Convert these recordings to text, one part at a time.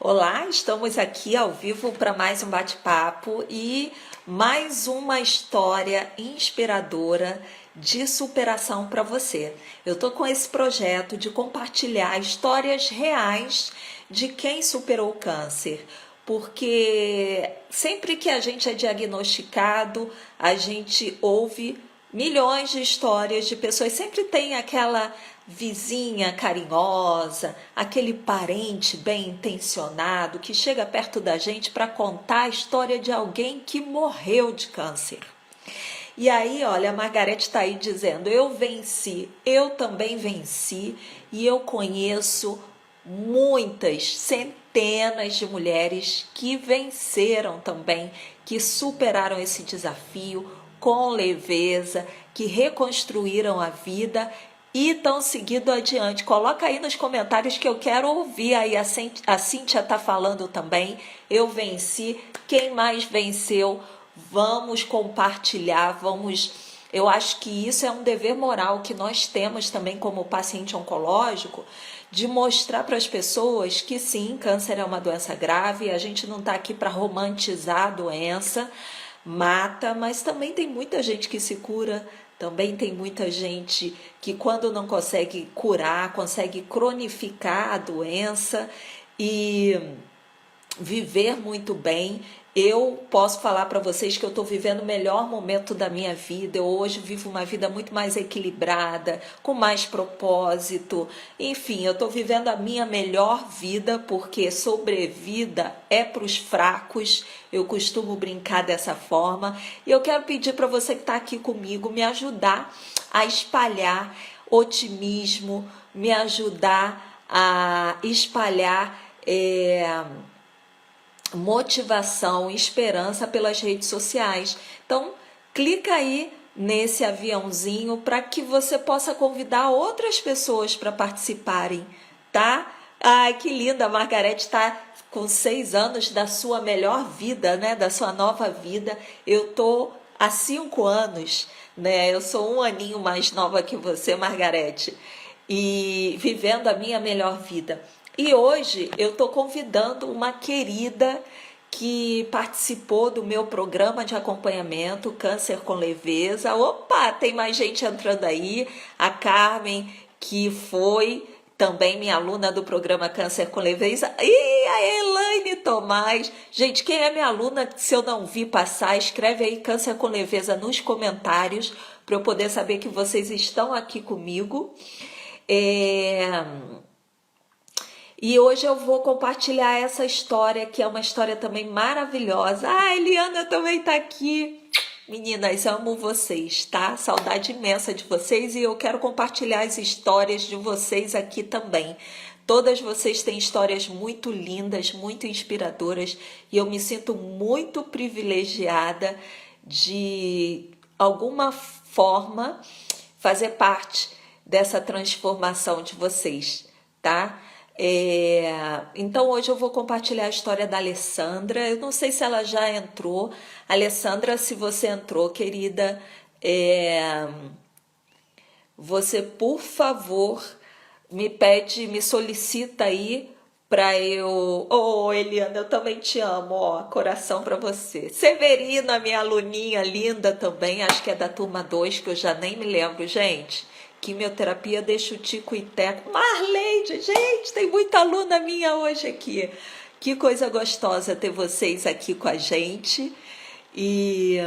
Olá, estamos aqui ao vivo para mais um bate-papo e mais uma história inspiradora de superação para você. Eu estou com esse projeto de compartilhar histórias reais de quem superou o câncer, porque sempre que a gente é diagnosticado, a gente ouve milhões de histórias de pessoas, sempre tem aquela vizinha carinhosa, aquele parente bem intencionado que chega perto da gente para contar a história de alguém que morreu de câncer. E aí, olha, a Margarete está aí dizendo: eu venci, eu também venci, e eu conheço muitas, centenas de mulheres que venceram também, que superaram esse desafio com leveza, que reconstruíram a vida e estão seguindo adiante. Coloca aí nos comentários que eu quero ouvir. Aí a Cíntia está falando também. Eu venci. Quem mais venceu? Vamos compartilhar, vamos. Eu acho que isso é um dever moral que nós temos também como paciente oncológico, de mostrar para as pessoas que sim, câncer é uma doença grave, a gente não está aqui para romantizar a doença, mata, mas também tem muita gente que se cura, também tem muita gente que quando não consegue curar, consegue cronificar a doença e viver muito bem. Eu posso falar para vocês que eu estou vivendo o melhor momento da minha vida. Eu hoje vivo uma vida muito mais equilibrada, com mais propósito. Enfim, eu estou vivendo a minha melhor vida, porque sobrevida é para os fracos. Eu costumo brincar dessa forma. E eu quero pedir para você que está aqui comigo me ajudar a espalhar otimismo, me ajudar a espalhar motivação, esperança pelas redes sociais. Então, clica aí nesse aviãozinho para que você possa convidar outras pessoas para participarem, tá? Ai, que linda! A Margarete está com 6 anos da sua melhor vida, né? Da sua nova vida. Eu tô há 5 anos, né? Eu sou um aninho mais nova que você, Margarete, e vivendo a minha melhor vida. E hoje eu estou convidando uma querida que participou do meu programa de acompanhamento Câncer com Leveza. Opa, tem mais gente entrando aí. A Carmen, que foi também minha aluna do programa Câncer com Leveza. E a Elaine Tomás. Gente, quem é minha aluna, se eu não vi passar, escreve aí Câncer com Leveza nos comentários para eu poder saber que vocês estão aqui comigo. E hoje eu vou compartilhar essa história, que é uma história também maravilhosa. Ah, a Eliana também tá aqui. Meninas, amo vocês, tá? Saudade imensa de vocês e eu quero compartilhar as histórias de vocês aqui também. Todas vocês têm histórias muito lindas, muito inspiradoras e eu me sinto muito privilegiada de alguma forma fazer parte dessa transformação de vocês, tá? Então hoje eu vou compartilhar a história da Alessandra. Eu não sei se ela já entrou. Alessandra, se você entrou, querida, você, por favor, me solicita aí para eu... Oh, Eliana, eu também te amo, ó, coração para você. Severina, minha aluninha linda também, acho que é da turma 2, que eu já nem me lembro, gente. Quimioterapia deixa o Tico e Teco. Marleide, gente, tem muita aluna minha hoje aqui. Que coisa gostosa ter vocês aqui com a gente. E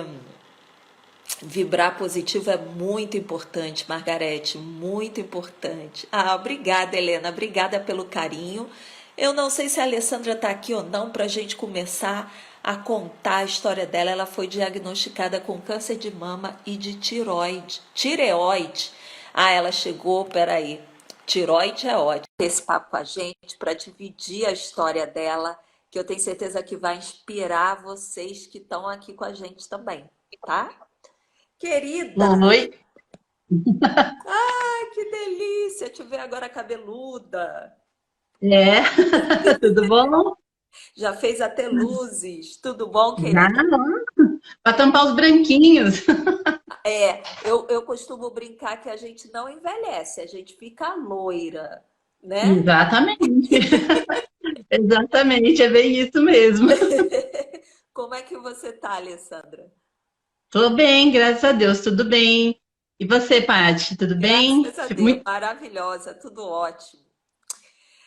vibrar positivo é muito importante, Margarete, muito importante. Ah, obrigada, Helena, obrigada pelo carinho. Eu não sei se a Alessandra está aqui ou não para a gente começar a contar a história dela. Ela foi diagnosticada com câncer de mama e de tireoide. Ah, ela chegou, peraí. Tireoide é ótimo. Ter esse papo com a gente para dividir a história dela, que eu tenho certeza que vai inspirar vocês que estão aqui com a gente também, tá? Querida, Oi, ai, que delícia te ver agora cabeluda. é, tudo bom? Já fez até luzes. Tudo bom, Já, querida? para tampar os branquinhos. Eu costumo brincar que a gente não envelhece, a gente fica loira, né? Exatamente. Exatamente, é bem isso mesmo. Como é que você tá, Alessandra? Tô bem, graças a Deus, tudo bem. E você, Paty, tudo bem? Graças a Deus, Muito, maravilhosa, tudo ótimo.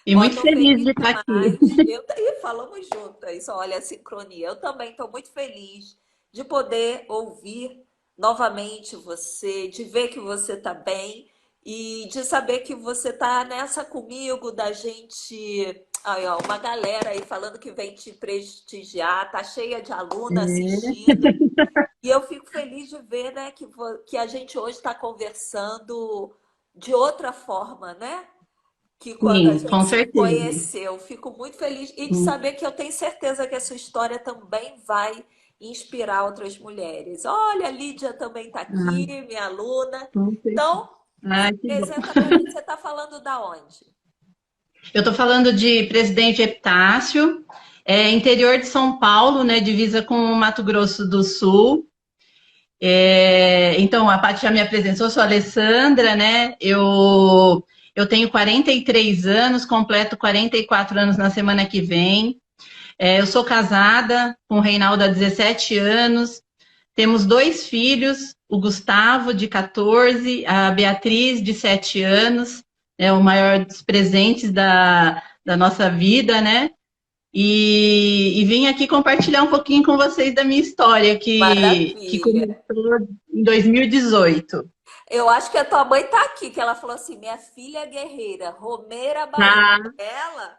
e Ó, muito tô feliz feliz de estar aqui. demais. Ih, falamos juntas. Olha a sincronia. Eu também estou muito feliz de poder ouvir novamente você, de ver que você está bem e de saber que você está nessa comigo, da gente. Aí, ó, uma galera aí falando que vem te prestigiar, tá cheia de aluna É, assistindo. E eu fico feliz de ver, né, que a gente hoje está conversando de outra forma, né? Que quando a sim, com gente se certeza. conheceu, fico muito feliz e de saber que eu tenho certeza que a sua história também vai inspirar outras mulheres. Olha, a Lídia também está aqui, Ah, minha aluna. com certeza. Então, se Ah, que bom. apresenta para a gente, você está falando da onde? Eu estou falando de Presidente Epitácio, interior de São Paulo, né, divisa com o Mato Grosso do Sul. Então, a Paty já me apresentou, sou a Alessandra, né? Eu tenho 43 anos, completo 44 anos na semana que vem. Eu sou casada com o Reinaldo há 17 anos. Temos dois filhos, o Gustavo, de 14, a Beatriz, de 7 anos. É o maior dos presentes da nossa vida, né? E vim aqui compartilhar um pouquinho com vocês da minha história, que Maravilha. começou em 2018. Eu acho que a tua mãe tá aqui, que ela falou assim: minha filha é guerreira, Romeira Baiana. Ah, Ela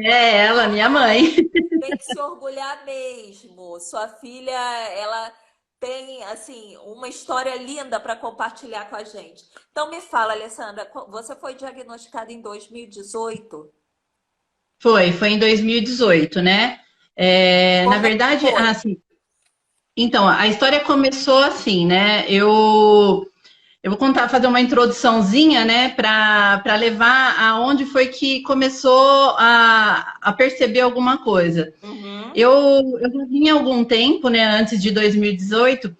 é ela, minha mãe. tem que se orgulhar mesmo. Sua filha, ela tem assim uma história linda para compartilhar com a gente. Então me fala, Alessandra, você foi diagnosticada em 2018? Foi em 2018, né? Na Como é que verdade, foi? assim, então, a história começou assim, né? Eu vou contar, fazer uma introduçãozinha, né, para levar aonde foi que começou a perceber alguma coisa. Uhum, Eu já vinha há algum tempo, né, antes de 2018,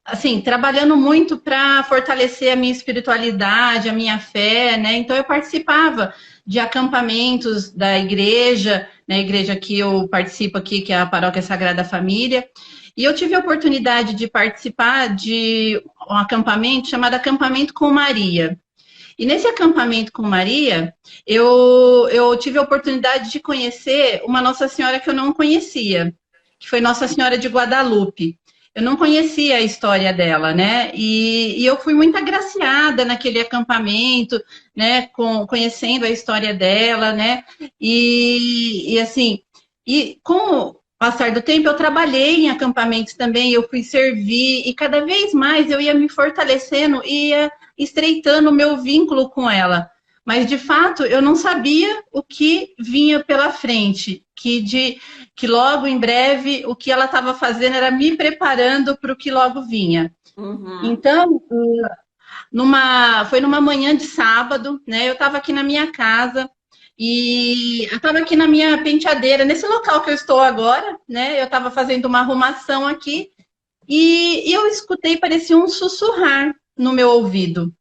assim, trabalhando muito para fortalecer a minha espiritualidade, a minha fé, né? Então eu participava de acampamentos da igreja, né, a igreja que eu participo aqui, que é a Paróquia Sagrada Família, e eu tive a oportunidade de participar de um acampamento chamado Acampamento com Maria. E nesse acampamento com Maria, eu tive a oportunidade de conhecer uma Nossa Senhora que eu não conhecia, que foi Nossa Senhora de Guadalupe. Eu não conhecia a história dela, né? E eu fui muito agraciada naquele acampamento, né? Conhecendo a história dela, né? E assim, e com o passar do tempo, eu trabalhei em acampamentos também, eu fui servir, e cada vez mais eu ia me fortalecendo e ia estreitando o meu vínculo com ela. Mas, de fato, eu não sabia o que vinha pela frente, que logo, em breve, o que ela estava fazendo era me preparando para o que logo vinha. uhum. Então, foi numa manhã de sábado, né? Eu estava aqui na minha casa e eu estava aqui na minha penteadeira, nesse local que eu estou agora, né? Eu estava fazendo uma arrumação aqui e eu escutei, parecia um sussurrar no meu ouvido,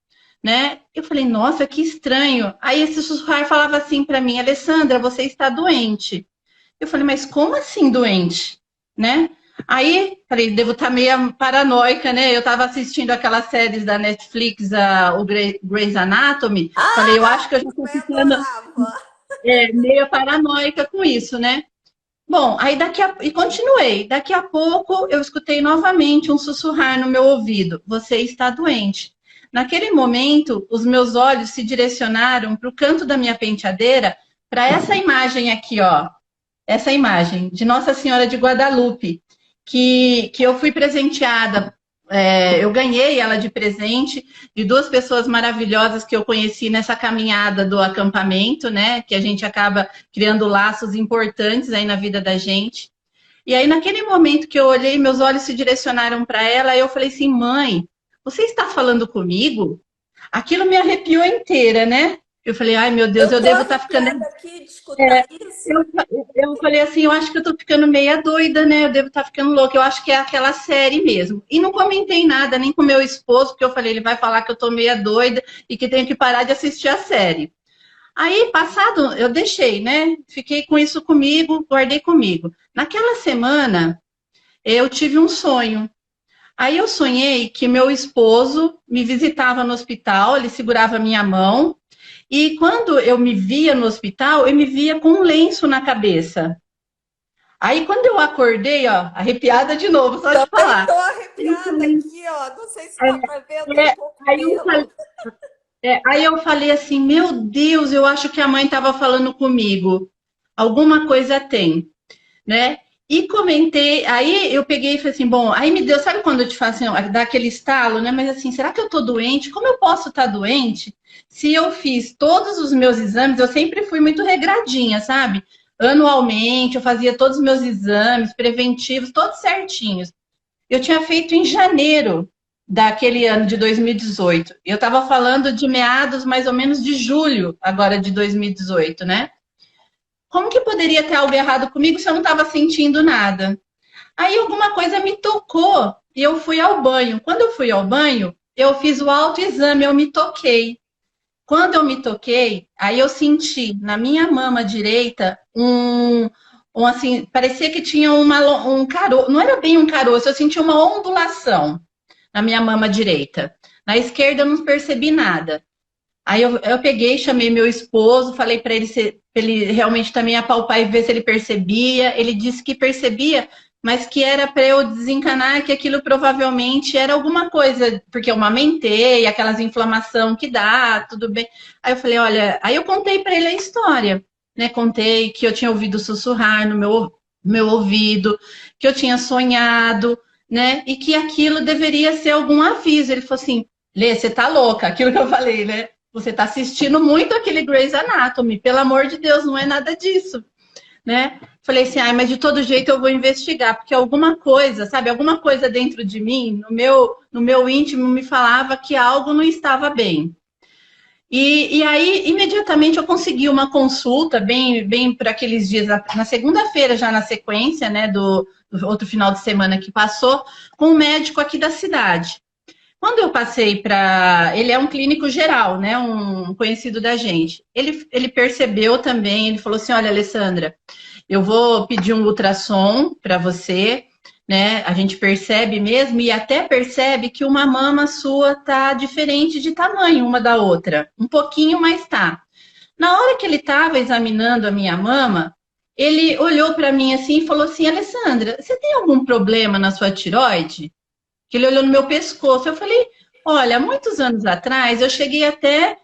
né? Eu falei, nossa, que estranho. Aí esse sussurrar falava assim para mim, Alessandra, você está doente. Eu falei, mas como assim doente? Né? Aí, falei, devo estar meio paranoica, né? Eu estava assistindo aquelas séries da Netflix, o Grey's Anatomy. Falei, eu acho que eu já estou Eu ficando adorava. meio paranoica com isso, né? Bom, aí e continuei. Daqui a pouco eu escutei novamente um sussurrar no meu ouvido: você está doente. Naquele momento, os meus olhos se direcionaram para o canto da minha penteadeira, para essa imagem aqui, ó. Essa imagem de Nossa Senhora de Guadalupe, que eu fui presenteada. Eu ganhei ela de presente de duas pessoas maravilhosas que eu conheci nessa caminhada do acampamento, né? Que a gente acaba criando laços importantes aí na vida da gente. E aí, naquele momento que eu olhei, meus olhos se direcionaram para ela, eu falei assim, mãe, você está falando comigo? Aquilo me arrepiou inteira, né? Eu falei, ai meu Deus, Eu eu tô devo estar ficando. arrepiada aqui de escutar isso. Eu, eu falei assim, eu acho que eu tô ficando meia doida, né? Eu devo estar ficando louca. Eu acho que é aquela série mesmo. E não comentei nada nem com meu esposo, porque eu falei, ele vai falar que eu tô meia doida e que tenho que parar de assistir a série. Aí, passado, eu deixei, né? Fiquei com isso comigo, guardei comigo. Naquela semana, eu tive um sonho. Aí eu sonhei que meu esposo me visitava no hospital, ele segurava minha mão, e quando eu me via no hospital, eu me via com um lenço na cabeça. Aí quando eu acordei, ó, arrepiada de novo, só de Também falar. tô Eu arrepiada falei, aqui, ó. Não sei se dá para ver, eu tenho é, pouco aí eu falei, pelo. aí eu falei assim, meu Deus, eu acho que a mãe estava falando comigo. Alguma coisa tem, né? E comentei, aí eu peguei e falei assim, bom, aí me deu, sabe quando eu te faço assim, dá aquele estalo, né? Mas assim, será que eu tô doente? Como eu posso estar doente se eu fiz todos os meus exames? Eu sempre fui muito regradinha, sabe? Anualmente, eu fazia todos os meus exames preventivos, todos certinhos. Eu tinha feito em janeiro daquele ano de 2018. Eu estava falando de meados mais ou menos de julho, agora de 2018, né? Como que poderia ter algo errado comigo se eu não estava sentindo nada? Aí alguma coisa me tocou e eu fui ao banho. Quando eu fui ao banho, eu fiz o autoexame, eu me toquei. Quando eu me toquei, aí eu senti na minha mama direita um assim, parecia que tinha um caroço, não era bem um caroço, eu senti uma ondulação na minha mama direita. Na esquerda eu não percebi nada. Aí eu peguei, chamei meu esposo, falei para ele, pra ele realmente também apalpar e ver se ele percebia. Ele disse que percebia, mas que era para eu desencanar que aquilo provavelmente era alguma coisa, porque eu amamentei, aquelas inflamação que dá, tudo bem. Aí eu falei, olha, aí eu contei para ele a história, né? Contei que eu tinha ouvido sussurrar no meu ouvido, que eu tinha sonhado, né? E que aquilo deveria ser algum aviso. Ele falou assim, Lê, você tá louca, aquilo que eu falei, né? Você está assistindo muito aquele Grey's Anatomy, pelo amor de Deus, não é nada disso, né? Falei assim, ai, mas de todo jeito eu vou investigar, porque alguma coisa, sabe, alguma coisa dentro de mim, no meu íntimo, me falava que algo não estava bem. E aí, imediatamente, eu consegui uma consulta, bem por aqueles dias, na segunda-feira, já na sequência, né, do outro final de semana que passou, com um médico aqui da cidade. Quando eu passei para. Ele é um clínico geral, né? Um conhecido da gente. Ele percebeu também, ele falou assim: olha, Alessandra, eu vou pedir um ultrassom para você, né? A gente percebe mesmo e até percebe que uma mama sua tá diferente de tamanho uma da outra. Um pouquinho, mas tá. Na hora que ele estava examinando a minha mama, ele olhou para mim assim e falou assim: Alessandra, você tem algum problema na sua tireoide? Que ele olhou no meu pescoço. Eu falei, olha, muitos anos atrás eu cheguei até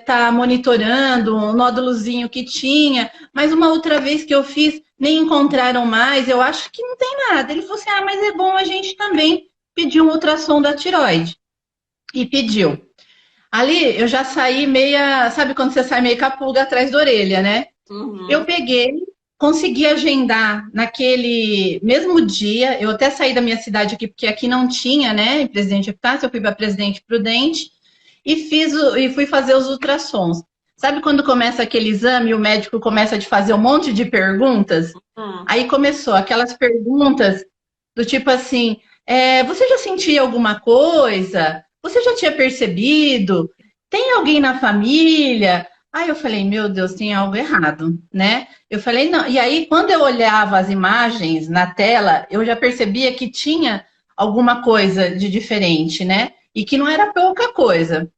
tá monitorando um nódulozinho que tinha, mas uma outra vez que eu fiz, nem encontraram mais, eu acho que não tem nada. Ele falou assim, ah, mas é bom a gente também pedir um ultrassom da tireoide. E pediu. Ali eu já saí meia, sabe quando você sai meio com a pulga atrás da orelha, né? Eu Uhum. peguei, consegui agendar naquele mesmo dia. Eu até saí da minha cidade aqui, porque aqui não tinha, né? Em Presidente Epitácio, eu fui para Presidente Prudente e fui fazer os ultrassons. Sabe quando começa aquele exame e o médico começa a te fazer um monte de perguntas? Hum. Aí começou aquelas perguntas do tipo assim: você já sentia alguma coisa? Você já tinha percebido? Tem alguém na família? Aí eu falei, meu Deus, tem algo errado, né? Eu falei, não. E aí, quando eu olhava as imagens na tela, eu já percebia que tinha alguma coisa de diferente, né? E que não era pouca coisa.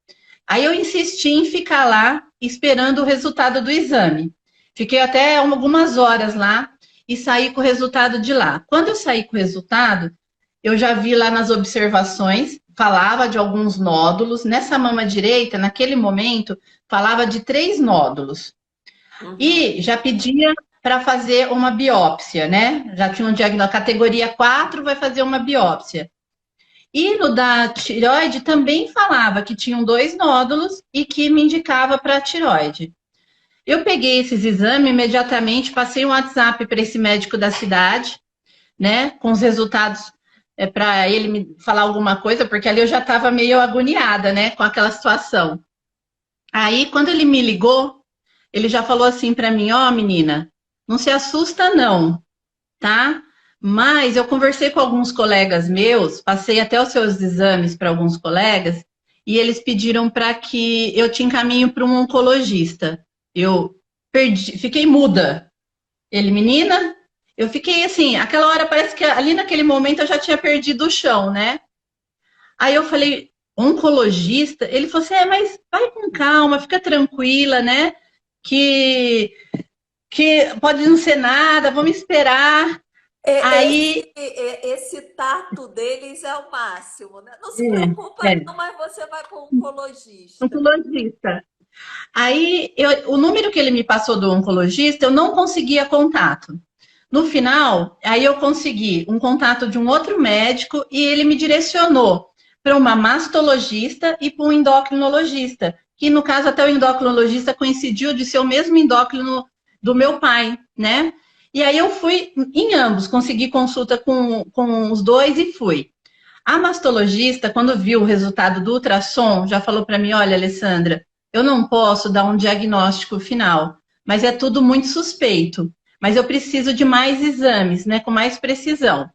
Aí eu insisti em ficar lá esperando o resultado do exame. Fiquei até algumas horas lá e saí com o resultado de lá. Quando eu saí com o resultado, eu já vi lá nas observações, falava de alguns nódulos. Nessa mama direita, naquele momento, falava de 3 nódulos. Uhum. E já pedia para fazer uma biópsia, né? Já tinha um diagnóstico, categoria 4, vai fazer uma biópsia. E no da tireoide também falava que tinham 2 nódulos e que me indicava para a tireoide. Eu peguei esses exames imediatamente, passei um WhatsApp para esse médico da cidade, né, com os resultados para ele me falar alguma coisa, porque ali eu já estava meio agoniada, né, com aquela situação. Aí, quando ele me ligou, ele já falou assim para mim: ó, menina, não se assusta não, tá? Mas eu conversei com alguns colegas meus, passei até os seus exames para alguns colegas, e eles pediram para que eu te encaminhe para um oncologista. Eu fiquei muda. Ele, menina, eu fiquei assim, aquela hora parece que ali naquele momento eu já tinha perdido o chão, né? Aí eu falei, oncologista? Ele falou assim, mas vai com calma, fica tranquila, né? Que, que pode não ser nada, vamos esperar. Aí, Esse tato deles é o máximo, né? Não se preocupa, é, não, mas você vai para o oncologista. oncologista. Aí, o número que ele me passou do oncologista, eu não conseguia contato. No final, aí eu consegui um contato de um outro médico e ele me direcionou para uma mastologista e para um endocrinologista, que no caso até o endocrinologista coincidiu de ser o mesmo endócrino do meu pai, né? E aí eu fui em ambos, consegui consulta com os dois e fui. A mastologista, quando viu o resultado do ultrassom, já falou para mim, olha, Alessandra, eu não posso dar um diagnóstico final, mas é tudo muito suspeito. Mas eu preciso de mais exames, né, com mais precisão.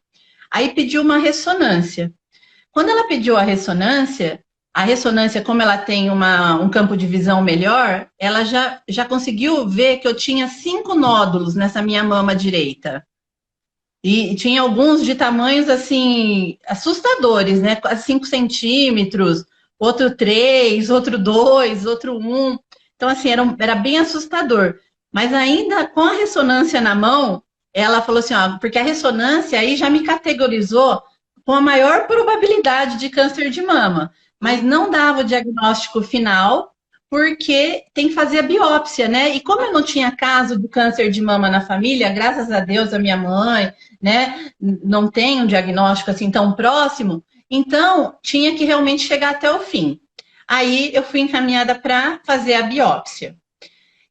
Aí pediu uma ressonância. Quando ela pediu a ressonância, como ela tem um campo de visão melhor, ela já conseguiu ver que eu tinha 5 nódulos nessa minha mama direita. E tinha alguns de tamanhos, assim, assustadores, né? Quase 5 centímetros, outro 3, outro 2, outro 1. Então, assim, era bem assustador. Mas ainda com a ressonância na mão, ela falou assim, ó, porque a ressonância aí já me categorizou com a maior probabilidade de câncer de mama, mas não dava o diagnóstico final, porque tem que fazer a biópsia, né? E como eu não tinha caso de câncer de mama na família, graças a Deus, a minha mãe, né, não tem um diagnóstico assim tão próximo, então tinha que realmente chegar até o fim. Aí eu fui encaminhada para fazer a biópsia.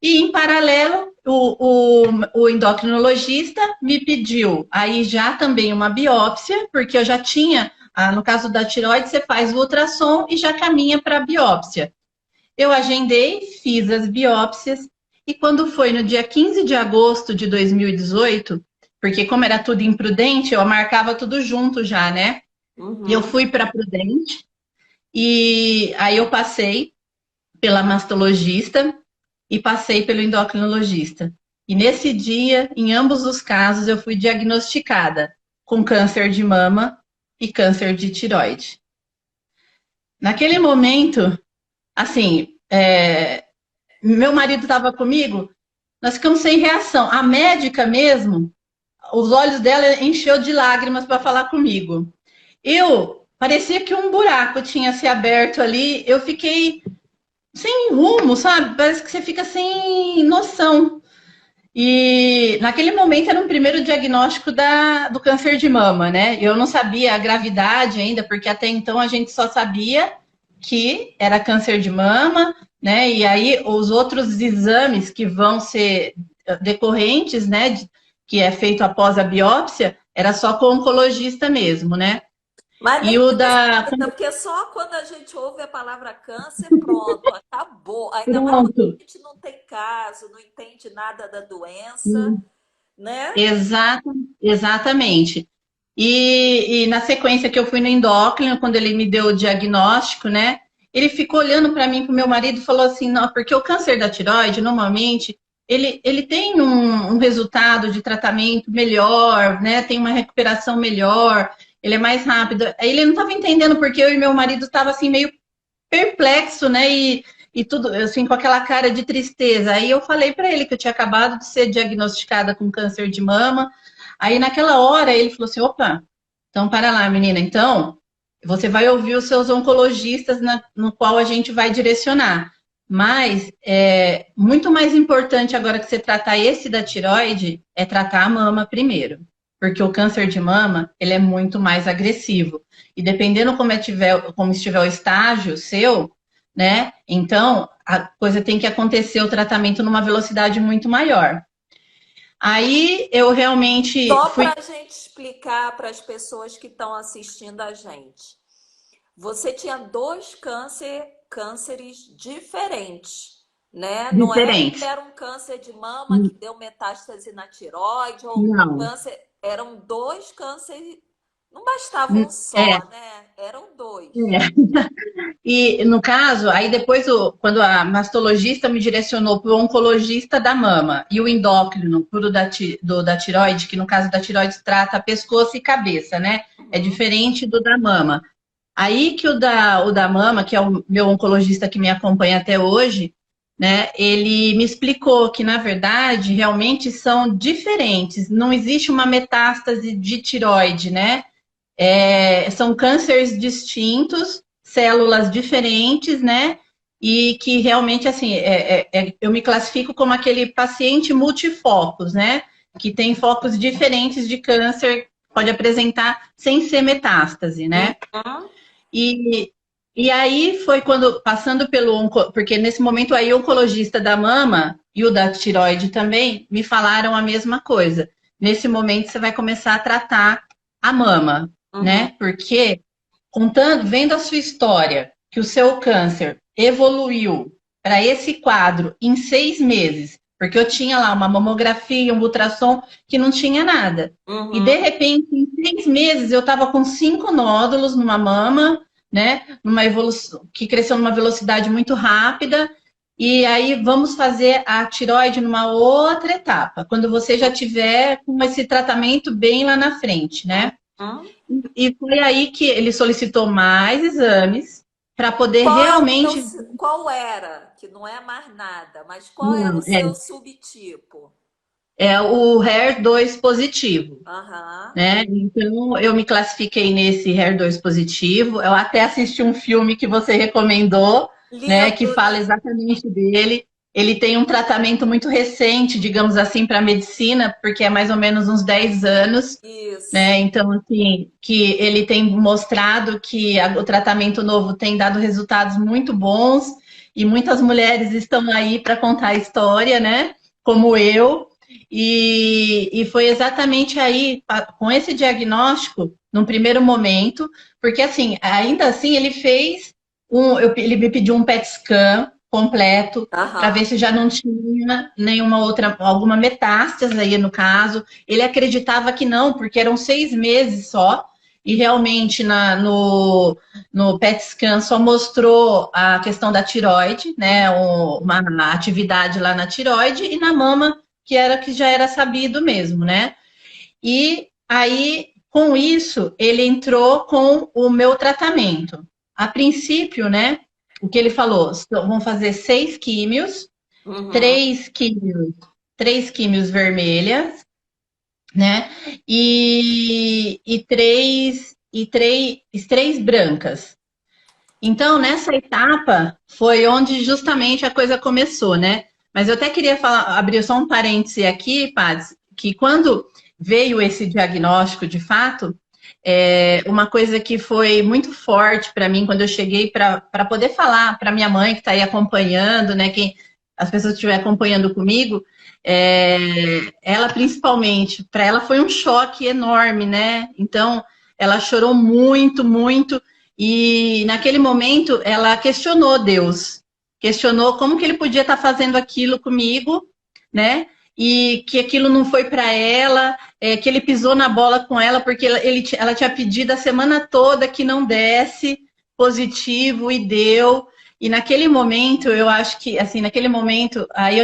E, em paralelo, o endocrinologista me pediu aí já também uma biópsia, porque eu já tinha, no caso da tireoide, você faz o ultrassom e já caminha para a biópsia. Eu agendei, fiz as biópsias, e quando foi no dia 15 de agosto de 2018, porque como era tudo imprudente, eu marcava tudo junto já, né? Eu Uhum. fui para Prudente, e aí eu passei pela mastologista, e passei pelo endocrinologista. E nesse dia, em ambos os casos, eu fui diagnosticada com câncer de mama e câncer de tiroide. Naquele momento, assim, meu marido estava comigo, nós ficamos sem reação. A médica mesmo, os olhos dela encheu de lágrimas para falar comigo. Eu, parecia que um buraco tinha se aberto ali, eu fiquei sem rumo, sabe? Parece que você fica sem noção. E naquele momento era um primeiro diagnóstico do câncer de mama, né? Eu não sabia a gravidade ainda, porque até então a gente só sabia que era câncer de mama, né? E aí os outros exames que vão ser decorrentes, né? Que é feito após a biópsia, era só com o oncologista mesmo, né? Mas E nem o da. precisa, porque só quando a gente ouve a palavra câncer, pronto, acabou. Ainda mais quando Pronto. a gente não tem caso, não entende nada da doença, né? Exato, exatamente. E na sequência que eu fui no endócrino, quando ele me deu o diagnóstico, né? Ele ficou olhando para mim, para o meu marido, e falou assim: não, porque o câncer da tireoide, normalmente, ele tem um resultado de tratamento melhor, né? Tem uma recuperação melhor, ele é mais rápido. Aí ele não estava entendendo porque eu e meu marido estava assim, meio perplexo, né? E tudo, assim, com aquela cara de tristeza. Aí eu falei para ele que eu tinha acabado de ser diagnosticada com câncer de mama. Aí naquela hora ele falou assim: opa, então para lá, menina. Então você vai ouvir os seus oncologistas no qual a gente vai direcionar. Mas muito mais importante agora que você tratar esse da tiroide é tratar a mama primeiro. Porque o câncer de mama, ele é muito mais agressivo. E dependendo como estiver o estágio seu, né? Então, a coisa tem que acontecer, o tratamento numa velocidade muito maior. Aí eu realmente Só para fui a gente explicar para as pessoas que estão assistindo a gente. Você tinha dois cânceres diferentes, né? Não é que diferente. era um câncer de mama que deu metástase na tireoide ou Não, câncer, eram dois cânceres Não bastava um É, só, né? Eram dois. é. E no caso, aí depois, quando a mastologista me direcionou para o oncologista da mama e o endócrino pro da tireoide, que no caso da tireoide trata pescoço e cabeça, né? É Uhum. diferente do da mama. Aí que o da mama, que é o meu oncologista que me acompanha até hoje, né? Ele me explicou que, na verdade, realmente são diferentes. Não existe uma metástase de tireoide, né? São cânceres distintos, células diferentes, né? E que realmente, assim, eu me classifico como aquele paciente multifocos, né? Que tem focos diferentes de câncer, pode apresentar sem ser metástase, né? Uhum. E, e aí foi quando, passando porque nesse momento aí o oncologista da mama e o da tireoide também me falaram a mesma coisa. Nesse momento você vai começar a tratar a mama, Uhum. né? Porque contando, vendo a sua história, que o seu câncer evoluiu para esse quadro em 6 meses, porque eu tinha lá uma mamografia, um ultrassom que não tinha nada. E de Uhum. repente, em 6 meses, eu estava com 5 nódulos numa mama, né? Numa evolução que cresceu numa velocidade muito rápida. E aí vamos fazer a tireoide numa outra etapa, quando você já tiver com esse tratamento bem lá na frente, né? Uhum. E foi aí que ele solicitou mais exames para poder Qual é o teu, realmente. qual era, que não é mais nada, mas qual era o Não, seu subtipo? é o HER2 positivo, Aham. né? Então eu me classifiquei nesse HER2 positivo. Eu até assisti um filme que você recomendou, né? Que Lindo, fala né? exatamente dele. Ele tem um tratamento muito recente, digamos assim, para a medicina, porque é mais ou menos uns 10 anos. Isso. Né? Então, assim, que ele tem mostrado que o tratamento novo tem dado resultados muito bons e muitas mulheres estão aí para contar a história, né? Como eu. E foi exatamente aí, com esse diagnóstico, num primeiro momento, porque assim, ainda assim ele fez ele me pediu um PET scan completo para ver Aham. se já não tinha nenhuma outra, alguma metástase aí no caso. Ele acreditava que não, porque eram 6 meses só, e realmente no PET scan só mostrou a questão da tiroide, né? Uma atividade lá na tiroide e na mama, que já era sabido mesmo, né? E aí, com isso, ele entrou com o meu tratamento. A princípio, né? O que ele falou, vão fazer 6 químios, Uhum. 3 químios, 3 químios vermelhas, né? E três brancas. Então, nessa etapa foi onde justamente a coisa começou, né? Mas eu até queria falar, abrir só um parêntese aqui, Pads, que quando veio esse diagnóstico de fato, uma coisa que foi muito forte para mim quando eu cheguei para poder falar para minha mãe que está aí acompanhando, né? Quem as pessoas que estiverem acompanhando comigo, ela principalmente, para ela foi um choque enorme, né? Então, ela chorou muito, muito. E naquele momento ela questionou Deus, questionou como que ele podia estar fazendo aquilo comigo, né? E que aquilo não foi para ela, que ele pisou na bola com ela porque ela tinha pedido a semana toda que não desse positivo e deu. E naquele momento, eu acho que, assim, naquele momento, aí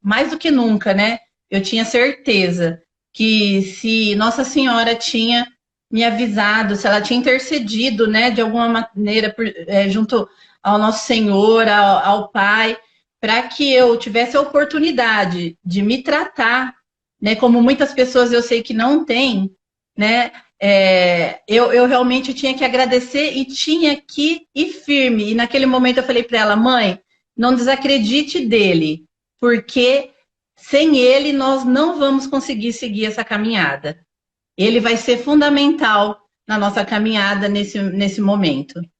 mais do que nunca, né? Eu tinha certeza que se Nossa Senhora tinha me avisado, se ela tinha intercedido, né, de alguma maneira, junto ao Nosso Senhor, ao Pai, para que eu tivesse a oportunidade de me tratar, né, como muitas pessoas eu sei que não têm, né, eu realmente tinha que agradecer e tinha que ir firme. E naquele momento eu falei para ela, mãe, não desacredite dele, porque sem ele nós não vamos conseguir seguir essa caminhada. Ele vai ser fundamental na nossa caminhada nesse momento. Bacana.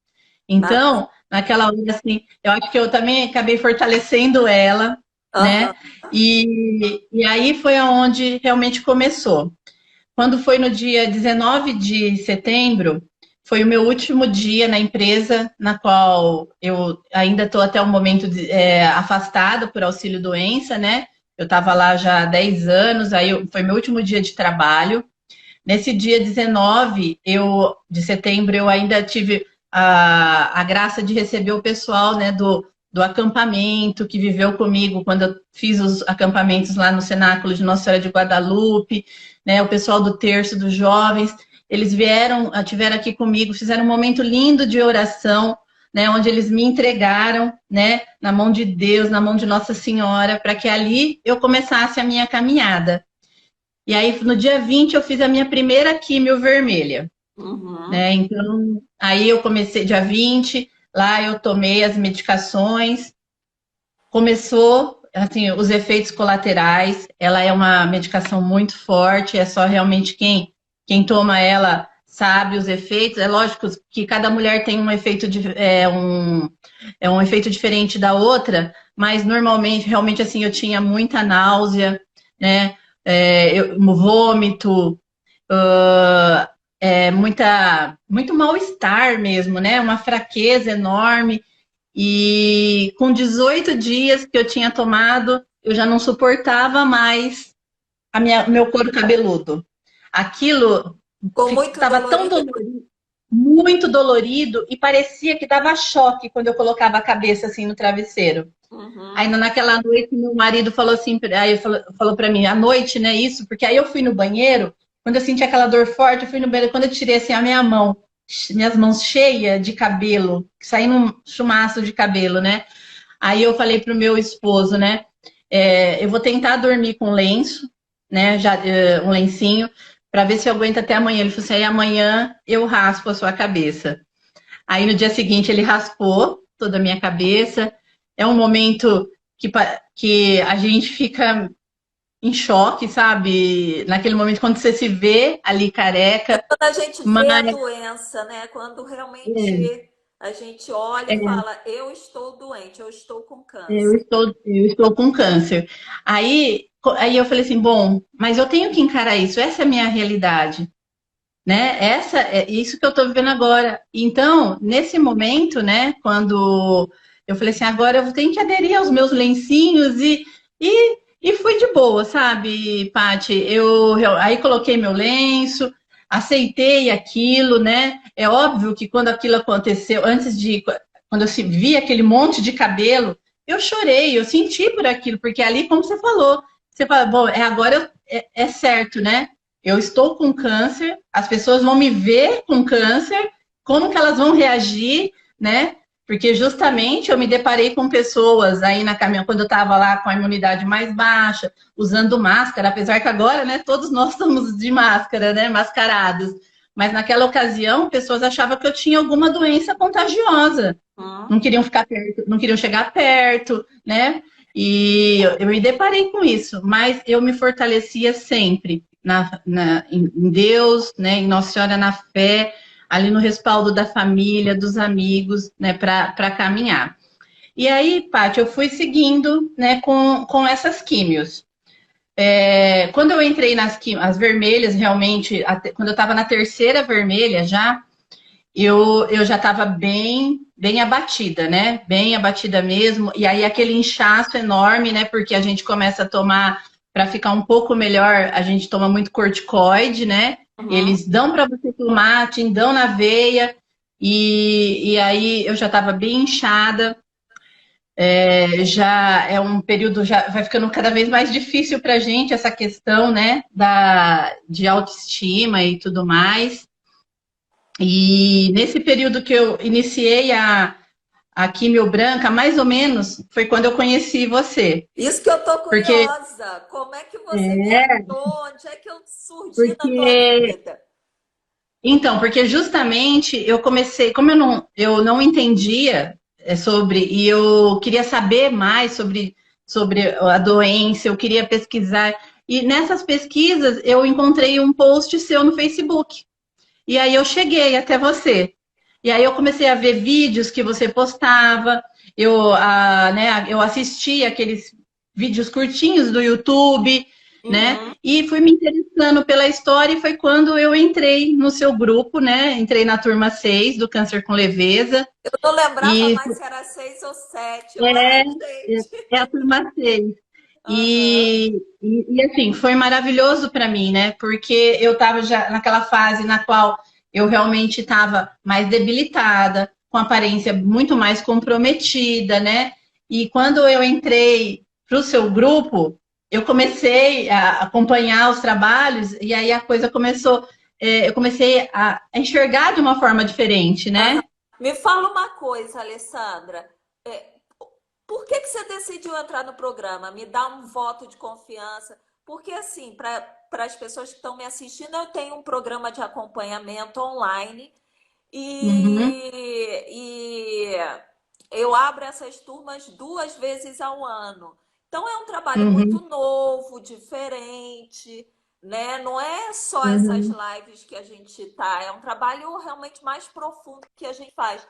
Então, naquela hora, assim, eu acho que eu também acabei fortalecendo ela, Aham. né? E aí foi aonde realmente começou. Quando foi no dia 19 de setembro, foi o meu último dia na empresa, na qual eu ainda estou até o momento afastada por auxílio doença, né? Eu estava lá já há 10 anos, aí foi meu último dia de trabalho. Nesse dia 19 de setembro, eu ainda tive a graça de receber o pessoal, né, do acampamento que viveu comigo quando eu fiz os acampamentos lá no Cenáculo de Nossa Senhora de Guadalupe, né, o pessoal do Terço dos Jovens. Eles tiveram aqui comigo, fizeram um momento lindo de oração, né, onde eles me entregaram, né, na mão de Deus, na mão de Nossa Senhora, para que ali eu começasse a minha caminhada. E aí, no dia 20, eu fiz a minha primeira químio vermelha, Uhum. né? Então, aí eu comecei, dia 20, lá eu tomei as medicações, começou, assim, os efeitos colaterais. Ela é uma medicação muito forte, é só realmente quem toma ela sabe os efeitos. É lógico que cada mulher tem um efeito, um efeito diferente da outra, mas normalmente, realmente, assim, eu tinha muita náusea, né? Vômito, muito mal-estar mesmo, né? Uma fraqueza enorme. E com 18 dias que eu tinha tomado, eu já não suportava mais meu couro cabeludo. Aquilo Ficou muito estava tão dolorido. dolorido, muito dolorido, e parecia que dava choque quando eu colocava a cabeça assim no travesseiro. Aí Uhum. naquela noite, meu marido falou assim, aí falou para mim, à noite, né, isso, porque aí eu fui no banheiro, quando eu senti aquela dor forte, eu fui no banheiro, quando eu tirei assim a minhas mãos cheias de cabelo, saindo um chumaço de cabelo, né? Aí eu falei pro meu esposo, né, eu vou tentar dormir com lenço, né, um lencinho, para ver se eu aguento até amanhã. Ele falou assim, aí amanhã eu raspo a sua cabeça. Aí no dia seguinte ele raspou toda a minha cabeça. É um momento que a gente fica em choque, sabe? Naquele momento quando você se vê ali careca, Quando a gente mas vê a doença, né? Quando realmente a gente olha e fala, eu estou doente, eu estou com eu câncer. estou com câncer. Aí eu falei assim, bom, mas eu tenho que encarar isso, essa é a minha realidade, né? Essa é isso que eu estou vivendo agora. Então, nesse momento, né, quando eu falei assim, agora eu tenho que aderir aos meus lencinhos e fui de boa, sabe, Paty? Aí coloquei meu lenço, aceitei aquilo, né? É óbvio que quando aquilo aconteceu, quando eu vi aquele monte de cabelo, eu chorei, eu senti por aquilo, porque ali, como você fala, bom, agora é certo, né? Eu estou com câncer, as pessoas vão me ver com câncer, como que elas vão reagir, né? Porque justamente eu me deparei com pessoas aí na caminhada, quando eu estava lá com a imunidade mais baixa, usando máscara, apesar que agora, né, todos nós estamos de máscara, né, mascarados. Mas naquela ocasião, pessoas achavam que eu tinha alguma doença contagiosa. Hum. Não queriam ficar perto, não queriam chegar perto, né? E eu me deparei com isso, mas eu me fortalecia sempre em Deus, né, em Nossa Senhora na fé, ali no respaldo da família, dos amigos, né, para caminhar. E aí, Paty, eu fui seguindo, né, com essas químios. Quando eu entrei as vermelhas, realmente, quando eu estava na terceira vermelha já, eu já estava bem abatida, né? Bem abatida mesmo. E aí aquele inchaço enorme, né? Porque a gente começa a tomar, para ficar um pouco melhor, a gente toma muito corticoide, né? Uhum. Eles dão para você tomar, te dão na veia. E aí eu já estava bem inchada. Já é um período, já vai ficando cada vez mais difícil para a gente essa questão, né? De autoestima e tudo mais. E nesse período que eu iniciei a quimio branca, mais ou menos, foi quando eu conheci você. Isso que eu tô Porque, curiosa. Como é que você me achou? Onde é que eu surgi na tua porque, vida? porque justamente eu comecei, como eu não entendia e eu queria saber mais sobre a doença, eu queria pesquisar. E nessas pesquisas eu encontrei um post seu no Facebook. E aí eu cheguei até você. E aí eu comecei a ver vídeos que você postava, eu assisti aqueles vídeos curtinhos do YouTube, né? Uhum. E fui me interessando pela história e foi quando eu entrei no seu grupo, né? Entrei na turma 6 do Câncer com Leveza. Eu não lembrava E mais se era 6 ou 7. Eu, é, ai, gente. é a turma 6. Aham. Assim, foi maravilhoso para mim, né? Porque eu estava já naquela fase na qual eu realmente estava mais debilitada, com aparência muito mais comprometida, né? E quando eu entrei para o seu grupo, eu comecei a acompanhar os trabalhos e aí a coisa começou, eu comecei a enxergar de uma forma diferente, Aham. né? Me fala uma coisa, Alessandra. É, por que que você decidiu entrar no programa? Me dá um voto de confiança. Porque, assim, para as pessoas que estão me assistindo, eu tenho um programa de acompanhamento online Uhum, e eu abro essas turmas 2 vezes ao ano. Então, é um trabalho muito uhum, novo, diferente, né? Não é só essas uhum. lives que a gente tá, é um trabalho realmente mais profundo que a gente faz.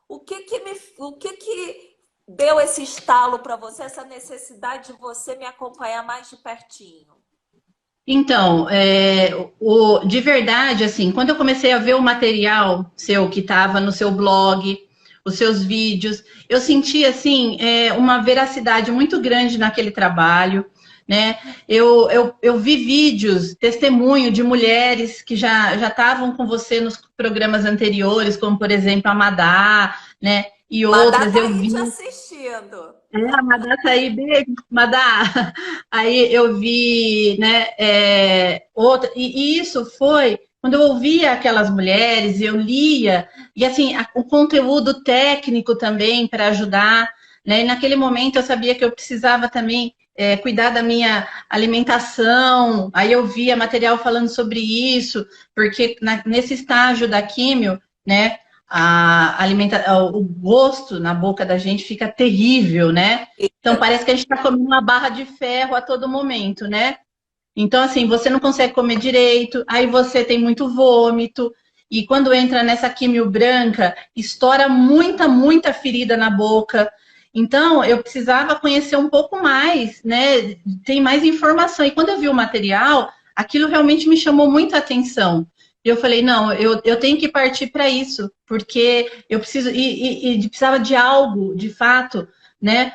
O que que deu esse estalo para você, essa necessidade de você me acompanhar mais de pertinho? Então, de verdade, assim, quando eu comecei a ver o material seu que estava no seu blog, os seus vídeos, eu senti, assim, uma veracidade muito grande naquele trabalho, né? Eu vi vídeos, testemunho de mulheres que já estavam com você nos programas anteriores, como, por exemplo, a Madá, né? E Madá outras, tá eu aí te vi. assistindo. A Madá tá aí, beijo, Madá. Aí eu vi, né, outra, e isso foi quando eu ouvia aquelas mulheres, eu lia, e assim, o conteúdo técnico também para ajudar, né, e naquele momento eu sabia que eu precisava também cuidar da minha alimentação, aí eu via material falando sobre isso, porque nesse estágio da químio, né, o gosto na boca da gente fica terrível, né? Então parece que a gente está comendo uma barra de ferro a todo momento, né? Então, assim, você não consegue comer direito, aí você tem muito vômito, e quando entra nessa químio branca, estoura muita, muita ferida na boca. Então, eu precisava conhecer um pouco mais, né? Tem mais informação. E quando eu vi o material, aquilo realmente me chamou muita atenção. Eu falei, não, eu tenho que partir para isso, porque eu preciso, e precisava de algo, de fato, né?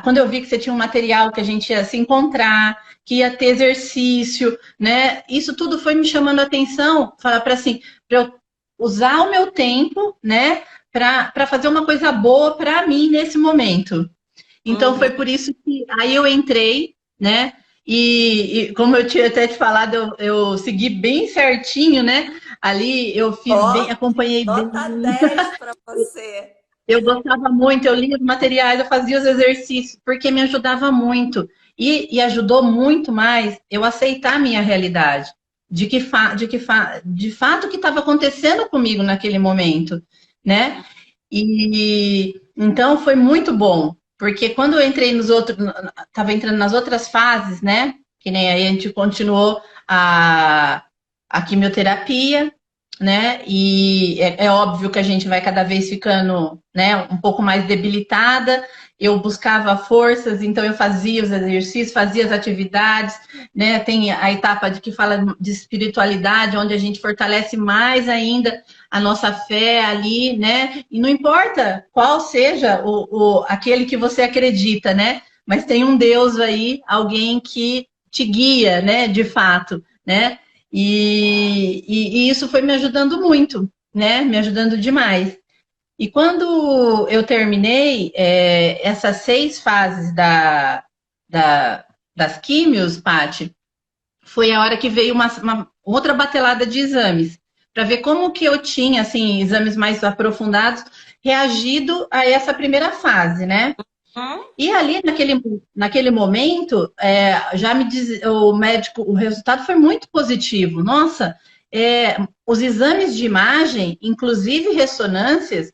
Quando eu vi que você tinha um material que a gente ia se encontrar, que ia ter exercício, né? Isso tudo foi me chamando a atenção, falar para assim, para eu usar o meu tempo, né? Para fazer uma coisa boa para mim nesse momento. Então foi Uhum. por isso que aí eu entrei, né? E como eu tinha até te falado, eu segui bem certinho, né? Ali eu fiz bem, Ó, acompanhei bem. nota 10 para você. Eu gostava muito, eu lia os materiais, eu fazia os exercícios, porque me ajudava muito. E ajudou muito mais eu aceitar a minha realidade, de fato o que estava acontecendo comigo naquele momento, né? E então foi muito bom, porque quando eu entrei estava entrando nas outras fases, né? Que nem aí a gente continuou a quimioterapia, né? E é óbvio que a gente vai cada vez ficando, né, um pouco mais debilitada. Eu buscava forças, então eu fazia os exercícios, fazia as atividades, né? Tem a etapa de que fala de espiritualidade, onde a gente fortalece mais ainda a nossa fé ali, né? E não importa qual seja aquele que você acredita, né? Mas tem um Deus aí, alguém que te guia, né? De fato, né? E isso foi me ajudando muito, né? Me ajudando demais. E quando eu terminei essas 6 fases das químios, Paty, foi a hora que veio uma outra batelada de exames, para ver como que eu tinha, assim, exames mais aprofundados, reagido a essa primeira fase, né? Hum? E ali, naquele momento, já me diz, o médico, o resultado foi muito positivo. Nossa, os exames de imagem, inclusive ressonância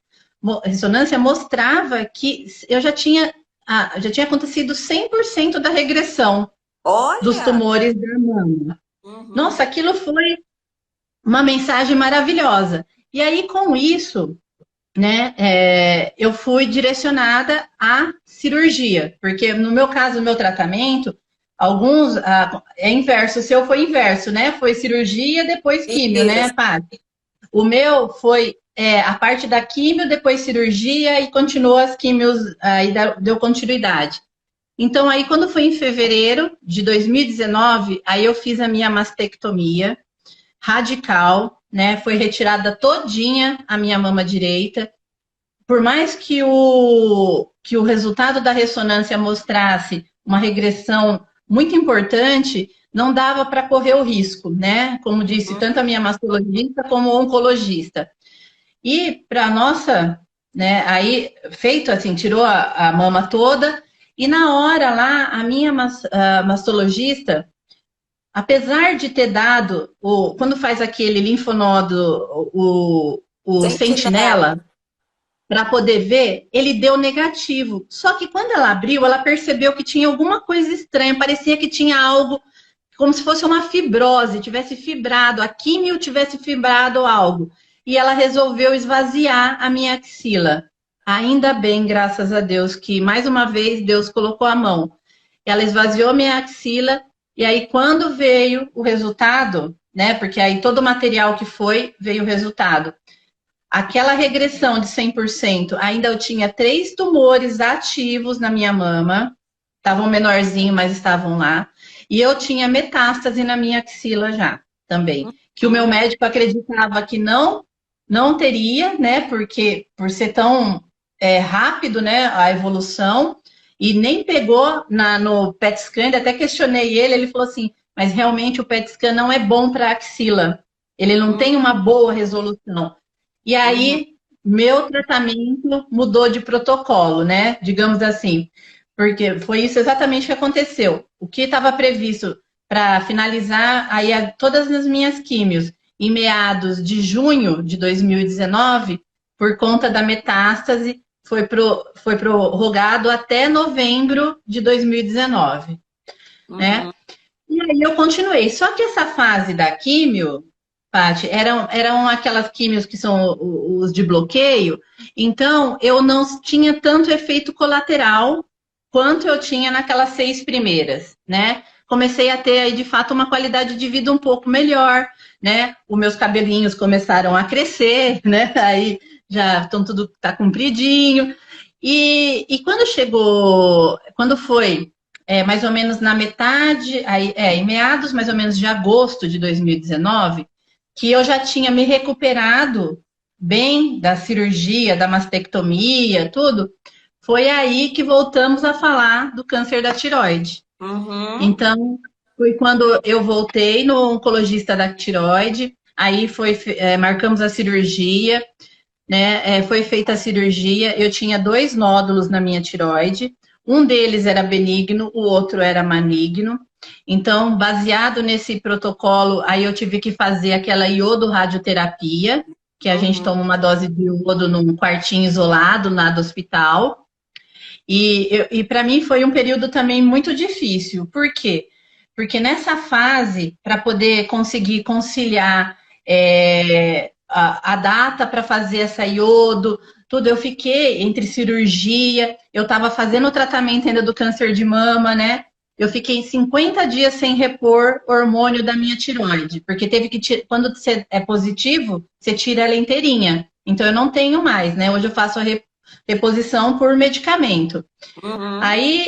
mostrava que eu já tinha acontecido 100% da regressão dos Olha. tumores da mama. Uhum. Nossa, aquilo foi uma mensagem maravilhosa. E aí, com isso, né, eu fui direcionada à cirurgia, porque no meu caso, no meu tratamento, é inverso, o seu foi inverso, né? Foi cirurgia, depois químio, né, Isso. Paty? O meu foi a parte da químio, depois cirurgia e continuou as químios, aí deu continuidade. Então, aí, quando foi em fevereiro de 2019, aí eu fiz a minha mastectomia radical, né? Foi retirada todinha a minha mama direita. Por mais que o resultado da ressonância mostrasse uma regressão muito importante, não dava para correr o risco, né? Como disse tanto a minha mastologista como o oncologista. E para nossa, né, aí feito assim, tirou a mama toda, e na hora lá, a minha mastologista, apesar de ter dado, quando faz aquele linfonodo, o Sentinela. sentinela, para poder ver, ele deu negativo. Só que quando ela abriu, ela percebeu que tinha alguma coisa estranha, parecia que tinha algo, como se fosse uma fibrose, tivesse fibrado, a químio tivesse fibrado algo. E ela resolveu esvaziar a minha axila. Ainda bem, graças a Deus, que mais uma vez Deus colocou a mão. Ela esvaziou a minha axila, e aí quando veio o resultado, né? Porque aí todo o material que foi, veio o resultado. Aquela regressão de 100%, ainda eu tinha 3 tumores ativos na minha mama, estavam menorzinhos, mas estavam lá. E eu tinha metástase na minha axila já, também. Que o meu médico acreditava que não teria, né? Porque por ser tão rápido, né, a evolução, e nem pegou no PET scan, até questionei ele falou assim, mas realmente o PET scan não é bom para axila. Ele não tem uma boa resolução. E aí, meu tratamento mudou de protocolo, né? Digamos assim. Porque foi isso exatamente que aconteceu. O que estava previsto para finalizar aí todas as minhas químios em meados de junho de 2019, por conta da metástase, foi prorrogado até novembro de 2019, né? E aí eu continuei. Só que essa fase da químio, Paty, eram aquelas químios que são os de bloqueio, então eu não tinha tanto efeito colateral quanto eu tinha naquelas 6 primeiras, né? Comecei a ter aí, de fato, uma qualidade de vida um pouco melhor, né? Os meus cabelinhos começaram a crescer, né? Aí já estão tudo tá compridinho. E quando foi mais ou menos na metade, em meados mais ou menos de agosto de 2019, que eu já tinha me recuperado bem da cirurgia, da mastectomia, tudo, foi aí que voltamos a falar do câncer da tireoide. Então, foi quando eu voltei no oncologista da tireoide, aí marcamos a cirurgia, né? Foi feita a cirurgia, eu tinha 2 nódulos na minha tireoide, um deles era benigno, o outro era maligno. Então, baseado nesse protocolo, aí eu tive que fazer aquela iodo-radioterapia, que a gente toma uma dose de iodo num quartinho isolado lá do hospital. E para mim foi um período também muito difícil. Por quê? Porque nessa fase, para poder conseguir conciliar a data para fazer essa iodo, tudo, eu fiquei entre cirurgia, eu estava fazendo o tratamento ainda do câncer de mama, né? Eu fiquei 50 dias sem repor hormônio da minha tireoide, porque teve que quando você é positivo, você tira ela inteirinha. Então eu não tenho mais, né? Hoje eu faço a reposição por medicamento. Aí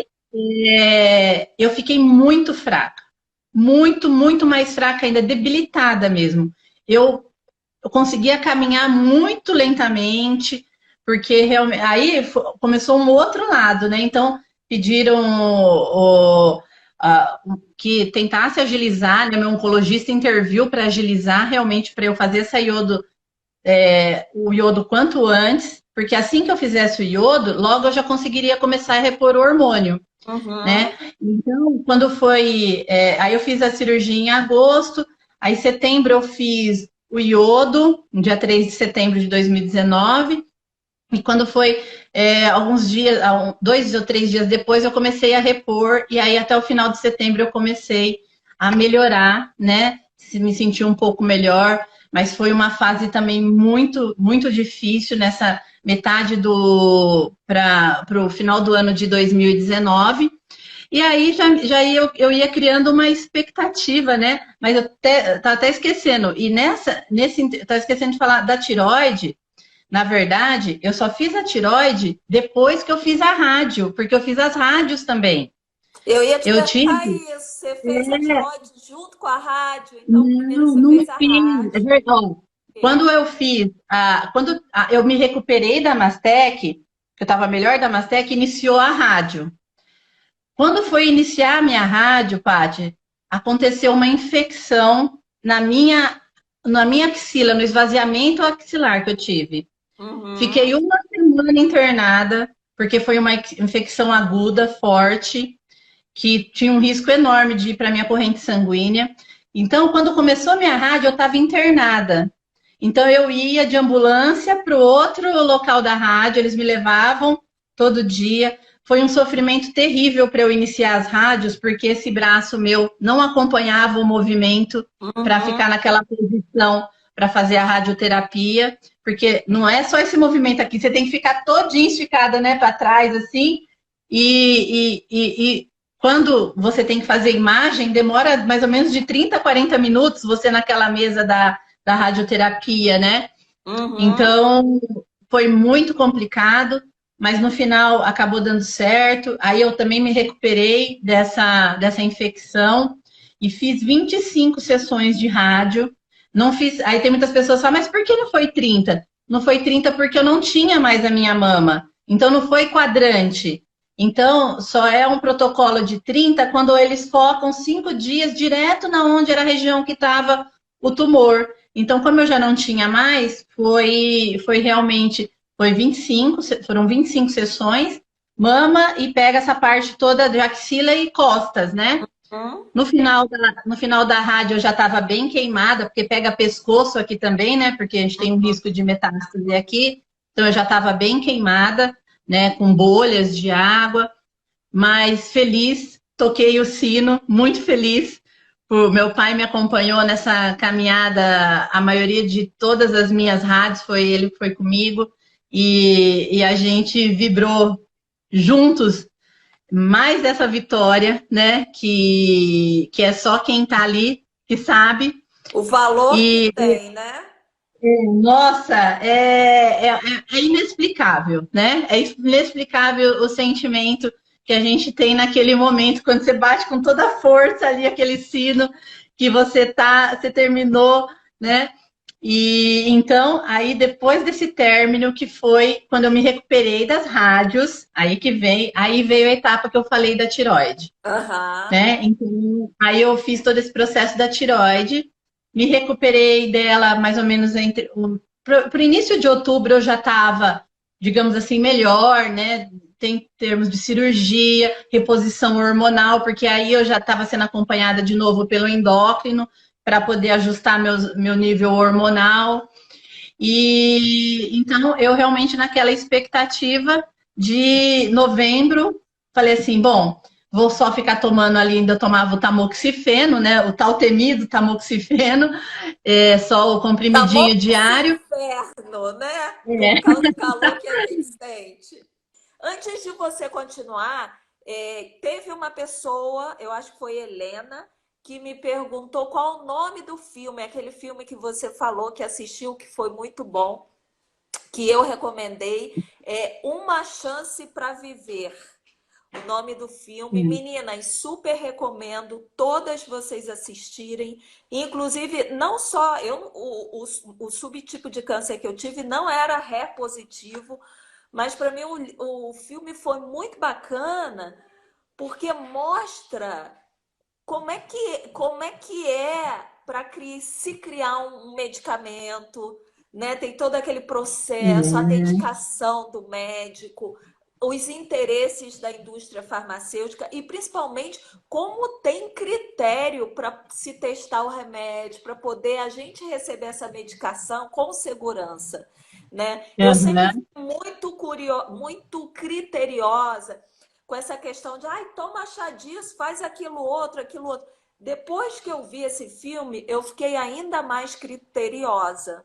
eu fiquei muito fraca, muito mais fraca ainda, debilitada mesmo. Eu conseguia caminhar muito lentamente, porque realmente aí começou um outro lado, né? Então pediram que tentasse agilizar, né? Meu oncologista interviu para agilizar realmente para eu fazer essa o iodo quanto antes, porque assim que eu fizesse o iodo, logo eu já conseguiria começar a repor o hormônio, né? Então, quando foi... aí eu fiz a cirurgia em agosto, aí em setembro eu fiz o iodo, no dia 3 de setembro de 2019, e quando foi alguns dias, 2 ou 3 dias depois, eu comecei a repor, e aí até o final de setembro eu comecei a melhorar, né? Me senti um pouco melhor, mas foi uma fase também muito difícil nessa metade para o final do ano de 2019. E aí eu ia criando uma expectativa, né? Mas eu tava até esquecendo. E tava esquecendo de falar da tireoide. Na verdade, eu só fiz a tireoide depois que eu fiz a rádio, porque eu fiz as rádios também. Eu ia te Eu perguntar tive. isso. Você fez a É, tireoide junto com a rádio? Então, primeiro não, você não fez a fiz. É rádio. verdade. Ó, quando eu fiz, eu me recuperei da Mastec, que eu estava melhor da Mastec, iniciou a rádio. Quando foi iniciar a minha rádio, Paty, aconteceu uma infecção na minha axila, no esvaziamento axilar que eu tive. Fiquei Uhum. uma semana internada, porque foi uma infecção aguda, forte, que tinha um risco enorme de ir para a minha corrente sanguínea. Então, quando começou a minha rádio, eu estava internada. Então, eu ia de ambulância para o outro local da rádio, eles me levavam todo dia. Foi um sofrimento terrível para eu iniciar as rádios, porque esse braço meu não acompanhava o movimento para Uhum. ficar naquela posição para fazer a radioterapia, porque não é só esse movimento aqui, você tem que ficar todinha esticada, né, para trás, assim, e quando você tem que fazer imagem, demora mais ou menos de 30 a 40 minutos você naquela mesa da radioterapia, né? Uhum. Então, foi muito complicado, mas no final acabou dando certo. Aí eu também me recuperei dessa infecção e fiz 25 sessões de rádio. Não fiz. Aí tem muitas pessoas que falam, mas por que não foi 30? Não foi 30 porque eu não tinha mais a minha mama. Então não foi quadrante. Então, só é um protocolo de 30 quando eles focam 5 dias direto na onde era a região que estava o tumor. Então, como eu já não tinha mais, foi realmente, foram 25 sessões, mama e pega essa parte toda de axila e costas, né? Uhum. No final da rádio eu já estava bem queimada, porque pega pescoço aqui também, né? Porque a gente tem um risco de metástase aqui. Então eu já estava bem queimada, né? Com bolhas de água, mas feliz, toquei o sino, muito feliz. O meu pai me acompanhou nessa caminhada, a maioria de todas as minhas rádios foi ele que foi comigo, e a gente vibrou juntos mais dessa vitória, né? Que é só quem está ali que sabe. O valor que E, tem, né? nossa, é inexplicável, né? É inexplicável o sentimento que a gente tem naquele momento, quando você bate com toda a força ali aquele sino que você terminou, né? E então, aí depois desse término, que foi quando eu me recuperei das rádios, aí veio a etapa que eu falei da tiroide, Aham. né? Então, aí eu fiz todo esse processo da tiroide, me recuperei dela mais ou menos pro início de outubro eu já estava, digamos assim, melhor, né? Tem termos de cirurgia, reposição hormonal, porque aí eu já estava sendo acompanhada de novo pelo endócrino para poder ajustar meu nível hormonal. E então eu realmente naquela expectativa de novembro, falei assim, bom, vou só ficar tomando ali, ainda tomava o tamoxifeno, né? O tal temido tamoxifeno, só o comprimidinho Tamoxifen diário. inferno, né? Com o É. calor que a gente sente. Antes de você continuar, teve uma pessoa, eu acho que foi Helena, que me perguntou qual o nome do filme, aquele filme que você falou que assistiu, que foi muito bom, que eu recomendei, é Uma Chance para Viver. O nome do filme, meninas, super recomendo todas vocês assistirem. Inclusive, não só eu, o subtipo de câncer que eu tive não era HER positivo, mas para mim o filme foi muito bacana porque mostra como é que é para se criar um medicamento, né? Tem todo aquele processo, a dedicação do médico, os interesses da indústria farmacêutica e principalmente como tem critério para se testar o remédio, para poder a gente receber essa medicação com segurança, né? Eu sempre fui Uhum. muito criteriosa com essa questão de, ai, toma chá disso, faz aquilo outro, aquilo outro. Depois que eu vi esse filme, eu fiquei ainda mais criteriosa,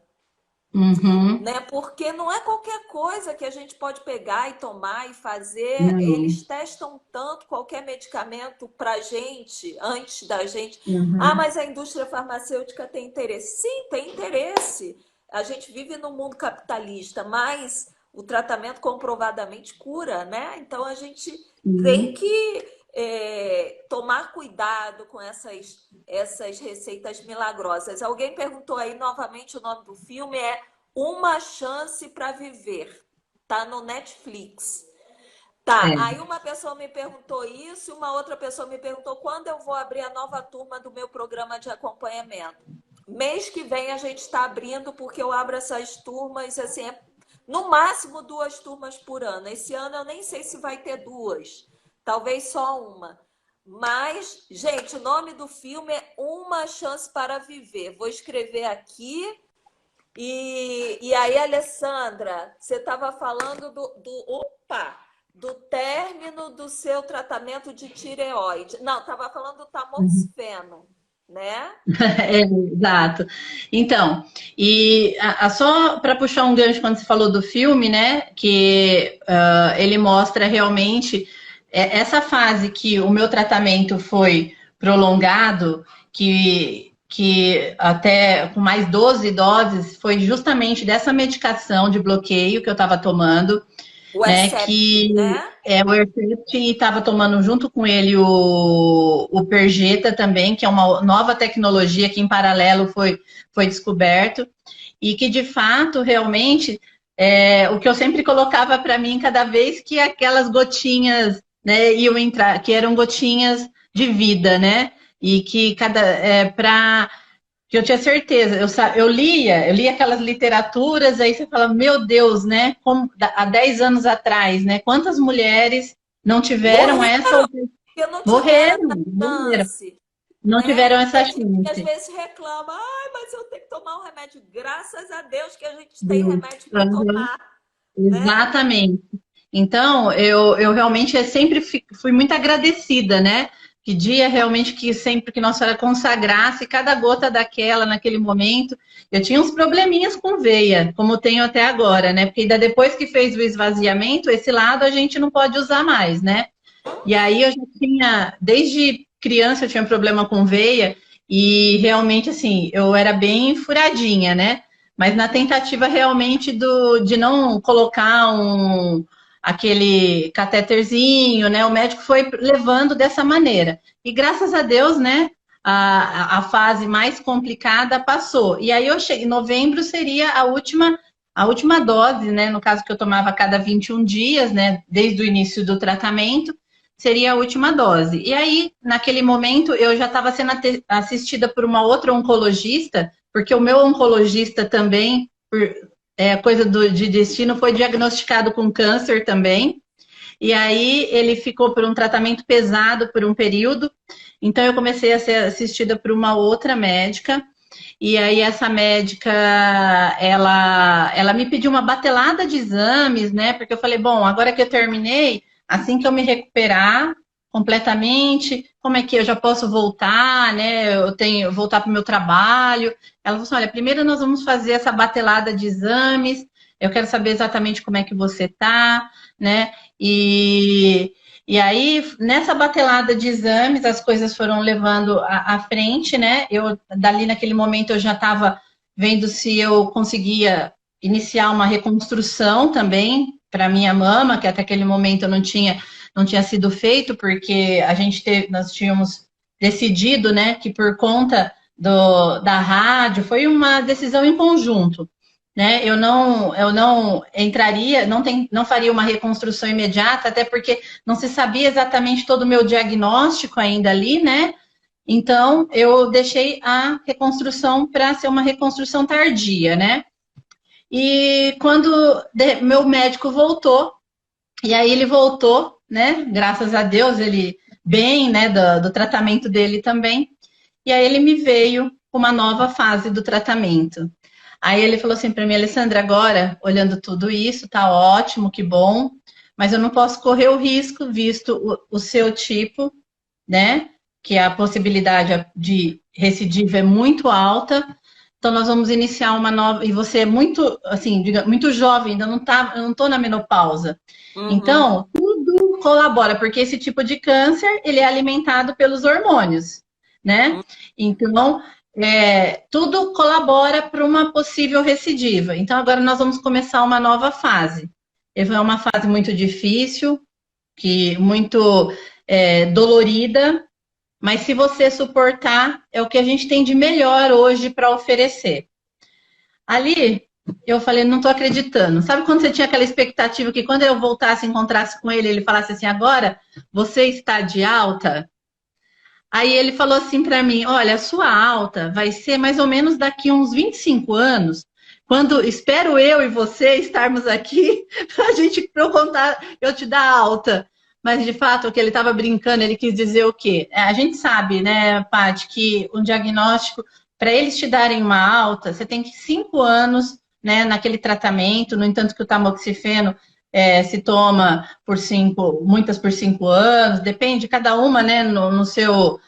Uhum. né? Porque não é qualquer coisa que a gente pode pegar e tomar e fazer. Não. Eles testam tanto qualquer medicamento para gente, antes da gente. Ah, Uhum. mas a indústria farmacêutica tem interesse. Sim, tem interesse. A gente vive num mundo capitalista, mas o tratamento comprovadamente cura, né? Então a gente tem Uhum. que tomar cuidado com essas receitas milagrosas. Alguém perguntou aí novamente o nome do filme, é Uma Chance para Viver. Tá no Netflix. Tá, É. aí uma pessoa me perguntou isso e uma outra pessoa me perguntou quando eu vou abrir a nova turma do meu programa de acompanhamento. Mês que vem a gente está abrindo, porque eu abro essas turmas, assim, no máximo 2 turmas por ano. Esse ano eu nem sei se vai ter 2, talvez só uma. Mas, gente, o nome do filme é Uma Chance para Viver. Vou escrever aqui. E aí, Alessandra, você estava falando do término do seu tratamento de tireoide. Não, estava falando do tamoxifeno, né? É, exato. Então, e só para puxar um gancho quando você falou do filme, né, que ele mostra realmente essa fase que o meu tratamento foi prolongado, que até com mais 12 doses, foi justamente dessa medicação de bloqueio que eu estava tomando, O né? Herceptin, Que né? o Herceptin, estava tomando junto com ele o Perjeta também, que é uma nova tecnologia que em paralelo foi descoberto, e que de fato, realmente, o que eu sempre colocava para mim cada vez que aquelas gotinhas, né, iam entrar, que eram gotinhas de vida, né? E que para que eu tinha certeza, eu lia aquelas literaturas, aí você fala, meu Deus, né? Como, há 10 anos atrás, né? Quantas mulheres não tiveram essa, Morreram, porque não tiveram morreram, morreram, chance, não né? tiveram E essa tem gente que às chance. vezes reclama, ai, mas eu tenho que tomar um remédio. Graças a Deus que a gente tem Deus. remédio para Uhum. tomar, né? Exatamente. Então, eu realmente sempre fui muito agradecida, né? Pedia realmente que sempre que Nossa Senhora consagrasse cada gota daquela naquele momento. Eu tinha uns probleminhas com veia, como tenho até agora, né? Porque ainda depois que fez o esvaziamento, esse lado a gente não pode usar mais, né? E aí eu já tinha, desde criança eu tinha problema com veia e realmente assim, eu era bem furadinha, né? Mas na tentativa realmente de não colocar aquele catéterzinho, né? O médico foi levando dessa maneira. E graças a Deus, né? A fase mais complicada passou. E aí eu cheguei, em novembro seria a última dose, né? No caso que eu tomava a cada 21 dias, né? Desde o início do tratamento seria a última dose. E aí, naquele momento, eu já estava sendo assistida por uma outra oncologista, porque o meu oncologista também, por coisa de destino, foi diagnosticado com câncer também. E aí ele ficou por um tratamento pesado por um período. Então eu comecei a ser assistida por uma outra médica. E aí essa médica, ela me pediu uma batelada de exames, né? Porque eu falei, bom, agora que eu terminei, assim que eu me recuperar completamente, como é que eu já posso voltar, né? Eu tenho voltar para o meu trabalho. Ela falou assim, olha, primeiro nós vamos fazer essa batelada de exames. Eu quero saber exatamente como é que você tá, né? E aí, nessa batelada de exames, as coisas foram levando à frente, né? Eu, dali naquele momento, eu já estava vendo se eu conseguia iniciar uma reconstrução também para minha mama, que até aquele momento não tinha sido feito, porque nós tínhamos decidido, né, que por conta da rádio, foi uma decisão em conjunto, né? Eu não entraria, não faria uma reconstrução imediata, até porque não se sabia exatamente todo o meu diagnóstico ainda ali, né? Então, eu deixei a reconstrução para ser uma reconstrução tardia, né? E quando meu médico voltou, e aí ele voltou, né? Graças a Deus, ele bem, né? Do tratamento dele também. E aí ele me veio com uma nova fase do tratamento. Aí ele falou assim para mim, Alessandra, agora, olhando tudo isso, tá ótimo, que bom, mas eu não posso correr o risco, visto o seu tipo, né? Que a possibilidade de recidiva é muito alta. Então nós vamos iniciar uma nova. E você é muito, assim, muito jovem, ainda não tá, eu não estou na menopausa. Uhum. Então, tudo colabora, porque esse tipo de câncer ele é alimentado pelos hormônios, né? Então, tudo colabora para uma possível recidiva. Então, agora nós vamos começar uma nova fase. É uma fase muito difícil, que muito dolorida, mas se você suportar, é o que a gente tem de melhor hoje para oferecer. Ali, eu falei, não estou acreditando. Sabe quando você tinha aquela expectativa que quando eu voltasse, encontrasse com ele, ele falasse assim, agora você está de alta? Aí ele falou assim para mim, olha, a sua alta vai ser mais ou menos daqui uns 25 anos, quando espero eu e você estarmos aqui, para a gente, para eu contar, eu te dar alta. Mas, de fato, o que ele estava brincando, ele quis dizer o quê? A gente sabe, né, Paty, que um diagnóstico, para eles te darem uma alta, você tem que 5 anos, né, naquele tratamento, no entanto que o tamoxifeno se toma por 5, muitas por 5 anos, depende, cada uma, né, no seu,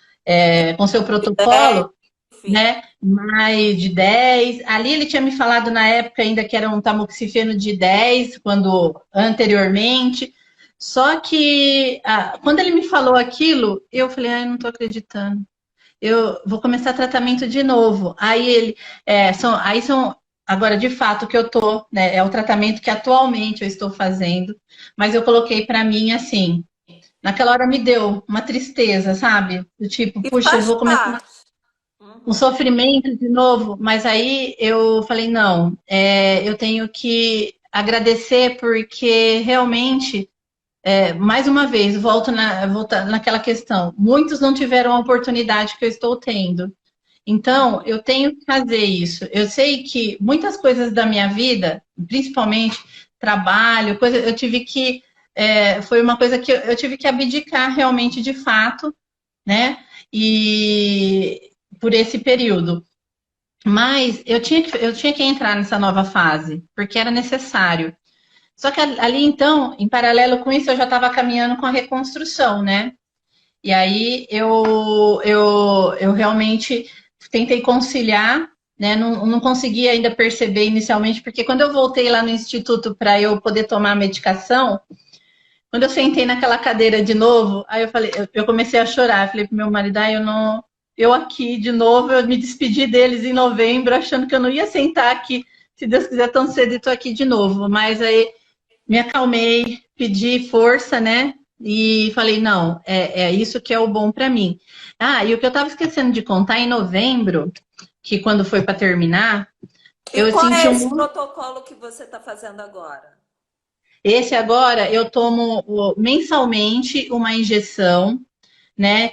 com seu protocolo, Enfim. né, mais de 10. Ali ele tinha me falado na época ainda que era um tamoxifeno de 10, quando anteriormente. Só que quando ele me falou aquilo, eu falei, ai, não tô acreditando. Eu vou começar tratamento de novo. Aí ele, são agora de fato que eu tô, né? É o tratamento que atualmente eu estou fazendo, mas eu coloquei para mim assim, naquela hora me deu uma tristeza, sabe? Do tipo, E puxa, eu faz vou começar parte. um Uhum. sofrimento de novo, mas aí eu falei, não, eu tenho que agradecer porque realmente mais uma vez, volto naquela questão. Muitos não tiveram a oportunidade que eu estou tendo. Então, eu tenho que fazer isso. Eu sei que muitas coisas da minha vida, principalmente trabalho, eu tive que. Foi uma coisa que eu tive que abdicar realmente de fato, né? E por esse período. Mas eu tinha que entrar nessa nova fase, porque era necessário. Só que ali, então, em paralelo com isso, eu já estava caminhando com a reconstrução, né? E aí eu realmente tentei conciliar, né? Não consegui ainda perceber inicialmente, porque quando eu voltei lá no instituto para eu poder tomar a medicação, quando eu sentei naquela cadeira de novo, aí eu falei, eu comecei a chorar. Falei pro meu marido, eu não. Eu aqui de novo, eu me despedi deles em novembro, achando que eu não ia sentar aqui, se Deus quiser, tão cedo, e tô aqui de novo. Mas aí me acalmei, pedi força, né? E falei, não, é isso que é o bom para mim. Ah, e o que eu estava esquecendo de contar, em novembro, que quando foi para terminar, E eu qual senti é esse um. protocolo que você está fazendo agora? Esse agora eu tomo mensalmente uma injeção, né?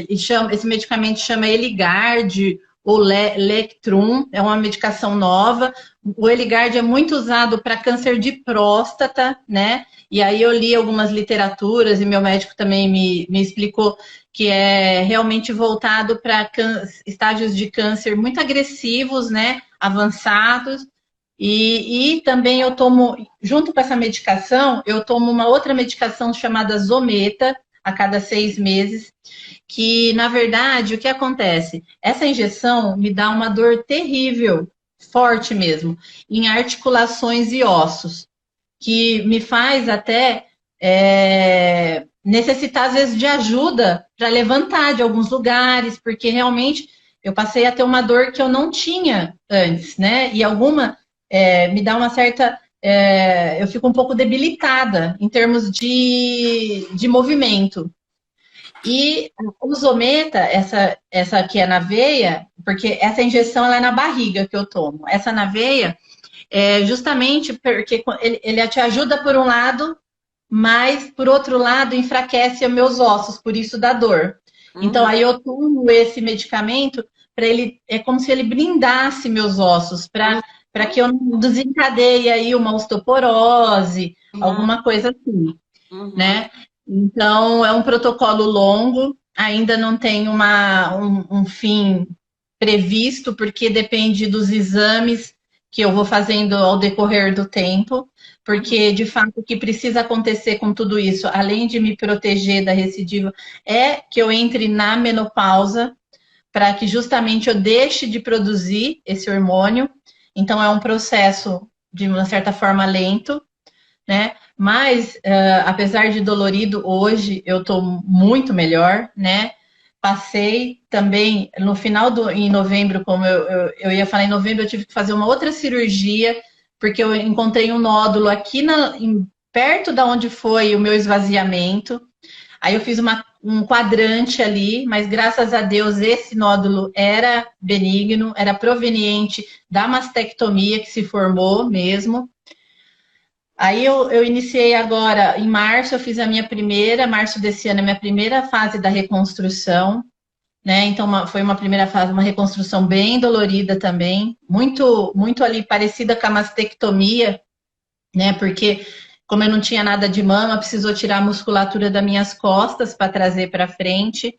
Esse medicamento chama Eligard ou Lectrum, é uma medicação nova. O Eligard é muito usado para câncer de próstata, né? E aí eu li algumas literaturas e meu médico também me explicou que é realmente voltado para estágios de câncer muito agressivos, né? Avançados. E também eu tomo, junto com essa medicação, eu tomo uma outra medicação chamada Zometa, a cada 6 meses, que, na verdade, o que acontece? Essa injeção me dá uma dor terrível, forte mesmo, em articulações e ossos, que me faz até necessitar, às vezes, de ajuda para levantar de alguns lugares, porque realmente eu passei a ter uma dor que eu não tinha antes, né? E me dá uma certa. Eu fico um pouco debilitada em termos de movimento. E o Zometa, essa que é na veia, porque essa injeção ela é na barriga que eu tomo. Essa na veia é justamente porque ele te ajuda por um lado, mas por outro lado enfraquece os meus ossos, por isso dá dor. Então Uhum. aí eu tomo esse medicamento para ele, é como se ele blindasse meus ossos, para que eu não desencadeie aí uma osteoporose, Uhum. alguma coisa assim, Uhum. né? Então, é um protocolo longo, ainda não tem um fim previsto, porque depende dos exames que eu vou fazendo ao decorrer do tempo, Uhum. porque de fato o que precisa acontecer com tudo isso, além de me proteger da recidiva, é que eu entre na menopausa, para que justamente eu deixe de produzir esse hormônio. Então, é um processo, de uma certa forma, lento, né? Mas, apesar de dolorido, hoje eu estou muito melhor, né? Passei também, no final em novembro, como eu ia falar, em novembro eu tive que fazer uma outra cirurgia, porque eu encontrei um nódulo aqui perto da onde foi o meu esvaziamento. Aí eu fiz um quadrante ali, mas graças a Deus esse nódulo era benigno, era proveniente da mastectomia que se formou mesmo. Aí eu iniciei agora, em março, eu fiz a minha primeira, março desse ano, a minha primeira fase da reconstrução, né? Então foi uma primeira fase, uma reconstrução bem dolorida também, muito ali parecida com a mastectomia, né? Porque como eu não tinha nada de mama, precisou tirar a musculatura das minhas costas para trazer para frente.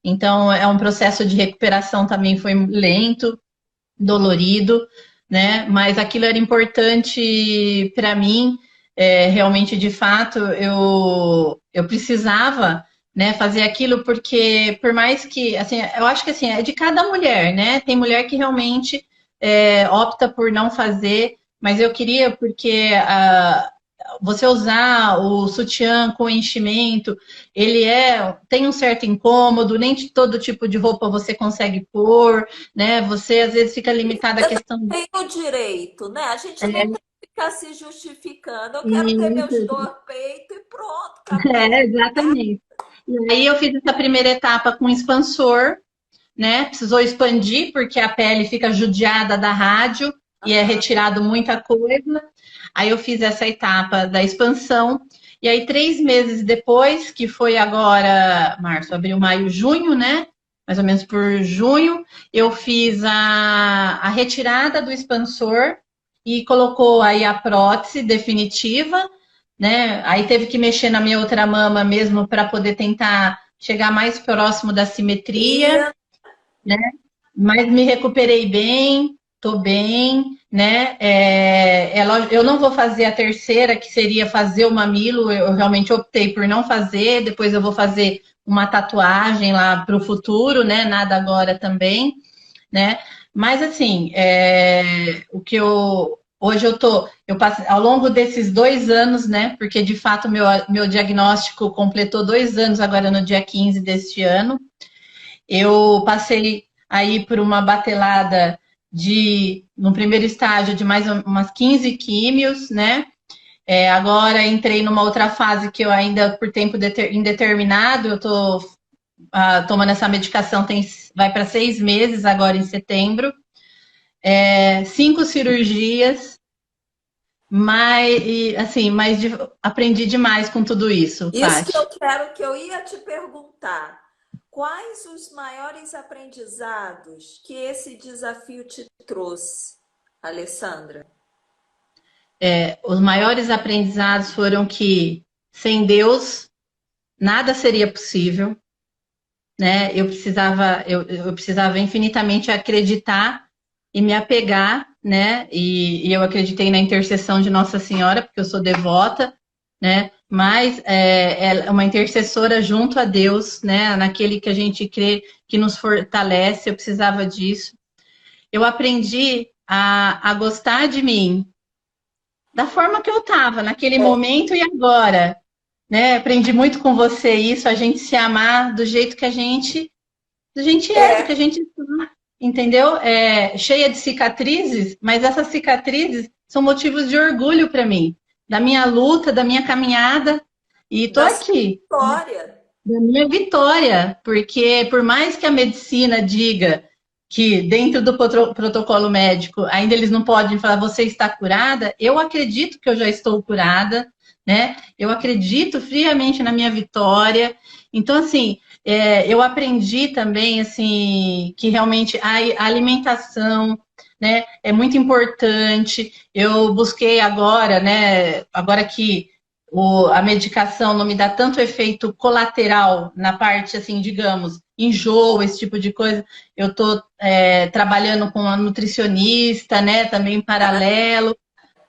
Então é um processo de recuperação também foi lento, dolorido, né? Mas aquilo era importante para mim, realmente, de fato, eu precisava, né, fazer aquilo porque, por mais que, assim, eu acho que assim, é de cada mulher, né? Tem mulher que realmente opta por não fazer, mas eu queria porque você usar o sutiã com enchimento, ele tem um certo incômodo, nem de todo tipo de roupa você consegue pôr, né? Você às vezes fica limitada à Eu questão. tenho o direito, né? A gente não tem que ficar se justificando. Eu quero ter meus Isso, dois peitos e pronto, acabou. exatamente. E aí eu fiz essa primeira etapa com expansor, né? Precisou expandir porque a pele fica judiada da rádio e é retirado muita coisa. Aí eu fiz essa etapa da expansão. E aí, 3 meses depois, que foi agora março, abril, maio, junho, né? Mais ou menos por junho, eu fiz a retirada do expansor e colocou aí a prótese definitiva, né? Aí teve que mexer na minha outra mama mesmo para poder tentar chegar mais próximo da simetria, E né? Mas me recuperei bem, tô bem, né? Eu não vou fazer a terceira, que seria fazer o mamilo. Eu realmente optei por não fazer. Depois eu vou fazer uma tatuagem lá para o futuro, né? Nada agora também, né? Mas assim, o que hoje eu passei ao longo desses 2 anos, né? Porque de fato meu diagnóstico completou 2 anos agora no dia 15 deste ano. Eu passei aí por uma batelada no primeiro estágio, de mais umas 15 químios, né? Agora entrei numa outra fase que eu ainda, por tempo indeterminado, eu estou tomando essa medicação, vai para 6 meses agora em setembro. 5 cirurgias, mas aprendi demais com tudo isso, isso que Paty. eu quero, que eu ia te perguntar. Quais os maiores aprendizados que esse desafio te trouxe, Alessandra? Os maiores aprendizados foram que sem Deus nada seria possível, né? Eu precisava infinitamente acreditar e me apegar, né? E eu acreditei na intercessão de Nossa Senhora, porque eu sou devota, né? Mas é uma intercessora junto a Deus, né? Naquele que a gente crê que nos fortalece. Eu precisava disso. Eu aprendi a gostar de mim, da forma que eu estava naquele momento e agora, né? Aprendi muito com você isso, a gente se amar do jeito que a gente do que a gente está, entendeu? Cheia de cicatrizes, mas essas cicatrizes são motivos de orgulho para mim, da minha luta, da minha caminhada, e tô Da sua aqui, história. da minha vitória, porque por mais que a medicina diga que dentro do protocolo médico ainda eles não podem falar você está curada, eu acredito que eu já estou curada, né? Eu acredito friamente na minha vitória. Então, assim, eu aprendi também, assim, que realmente a alimentação, né, é muito importante. Eu busquei agora, né, agora que a medicação não me dá tanto efeito colateral na parte, assim, digamos, enjoo, esse tipo de coisa. Eu estou trabalhando com uma nutricionista, né, também em paralelo,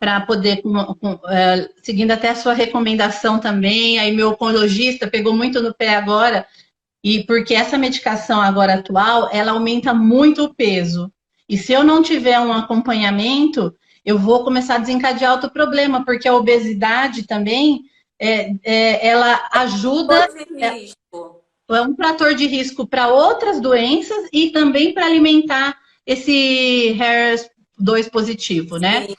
para poder, seguindo até a sua recomendação também. Aí meu oncologista pegou muito no pé agora, e porque essa medicação agora atual, ela aumenta muito o peso. E se eu não tiver um acompanhamento, eu vou começar a desencadear outro problema, porque a obesidade também, ela ajuda, Pode risco. é um fator de risco para outras doenças e também para alimentar esse HER2 positivo, né? Sim.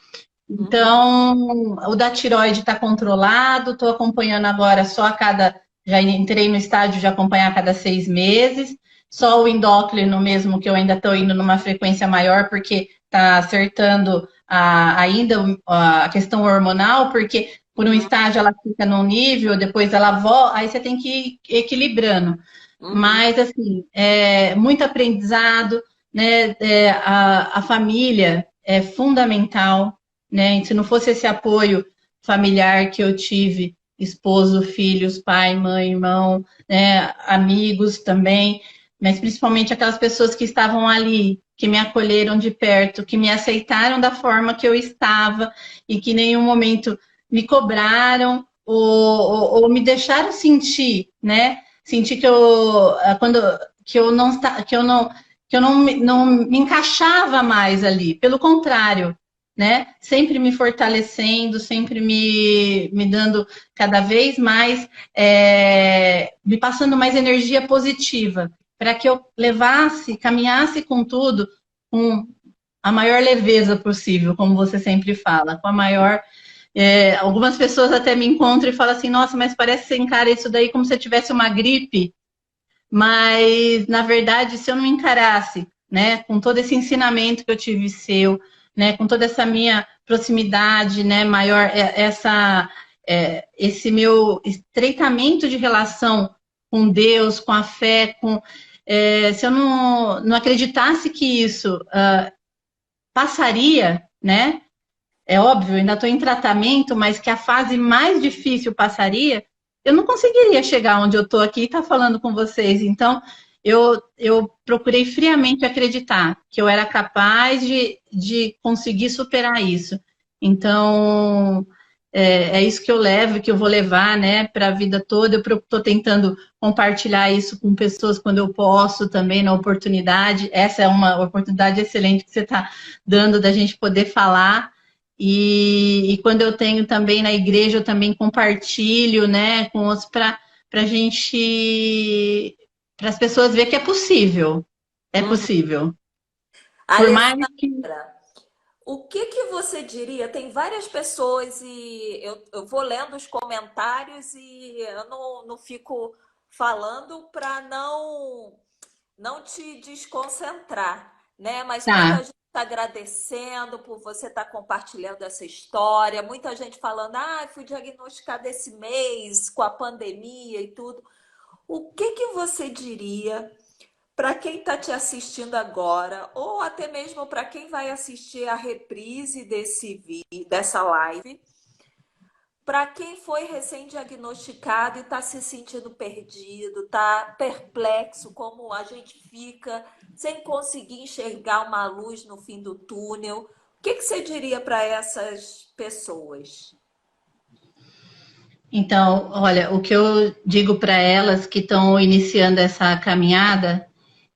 Uhum. Então, o da tireoide está controlado, estou acompanhando agora só a cada já entrei no estágio de acompanhar a cada 6 meses. Só o endócrino mesmo, que eu ainda estou indo numa frequência maior, porque está acertando ainda a questão hormonal, porque por um Uhum, estágio ela fica num nível, depois ela volta, aí você tem que ir equilibrando. uhum, Mas, assim, muito aprendizado, né? A família é fundamental, né? Se não fosse esse apoio familiar que eu tive, esposo, filhos, pai, mãe, irmão, né? Amigos também, mas principalmente aquelas pessoas que estavam ali, que me acolheram de perto, que me aceitaram da forma que eu estava e que em nenhum momento me cobraram ou me deixaram sentir, né? Sentir que eu quando que eu não está que eu não me encaixava mais ali. Pelo contrário, né? Sempre me fortalecendo, sempre me dando cada vez mais, me passando mais energia positiva, para que eu levasse, caminhasse com tudo com a maior leveza possível, como você sempre fala, com a maior. Algumas pessoas até me encontram e falam assim: nossa, mas parece que você encara isso daí como se tivesse uma gripe. Mas, na verdade, se eu não encarasse, né, com todo esse ensinamento que eu tive seu, né, com toda essa minha proximidade, né, maior, esse meu estreitamento de relação com Deus, com a fé, se eu não acreditasse que isso passaria, né, é óbvio, ainda estou em tratamento, mas que a fase mais difícil passaria, eu não conseguiria chegar onde eu estou aqui e estar falando com vocês. Então, eu procurei friamente acreditar que eu era capaz de conseguir superar isso. Então, é isso que eu levo, que eu vou levar, né, para a vida toda. Eu estou tentando compartilhar isso com pessoas quando eu posso também, na oportunidade. Essa é uma oportunidade excelente que você está dando da gente poder falar. E quando eu tenho também na igreja, eu também compartilho, né, com outros para a gente, para as pessoas ver que é possível. É uhum. possível. Por mais Alessandra, que. o que que você diria? Tem várias pessoas e eu vou lendo os comentários e eu não fico falando para não te desconcentrar, né? Mas muita Tá. gente está agradecendo por você estar compartilhando essa história, muita gente falando, ah, fui diagnosticada esse mês com a pandemia e tudo. O que que você diria para quem está te assistindo agora, ou até mesmo para quem vai assistir a reprise dessa live, para quem foi recém-diagnosticado e está se sentindo perdido, está perplexo, como a gente fica, sem conseguir enxergar uma luz no fim do túnel, o que que você diria para essas pessoas? Então, olha, o que eu digo para elas que estão iniciando essa caminhada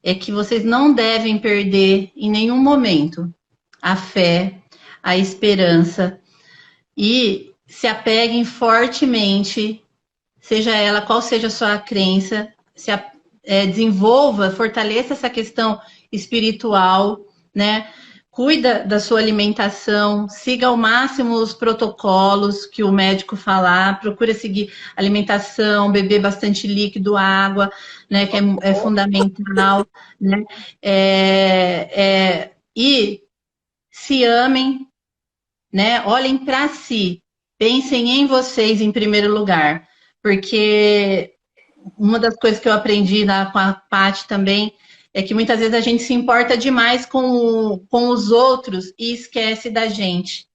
é que vocês não devem perder em nenhum momento a fé, a esperança e se apeguem fortemente, seja ela qual seja a sua crença, desenvolva, fortaleça essa questão espiritual, né? Cuida da sua alimentação, siga ao máximo os protocolos que o médico falar, procura seguir alimentação, beber bastante líquido, água, né? Que é fundamental, né? E se amem, né? Olhem para si, pensem em vocês em primeiro lugar, porque uma das coisas que eu aprendi com a Paty também é que muitas vezes a gente se importa demais com os outros e esquece da gente.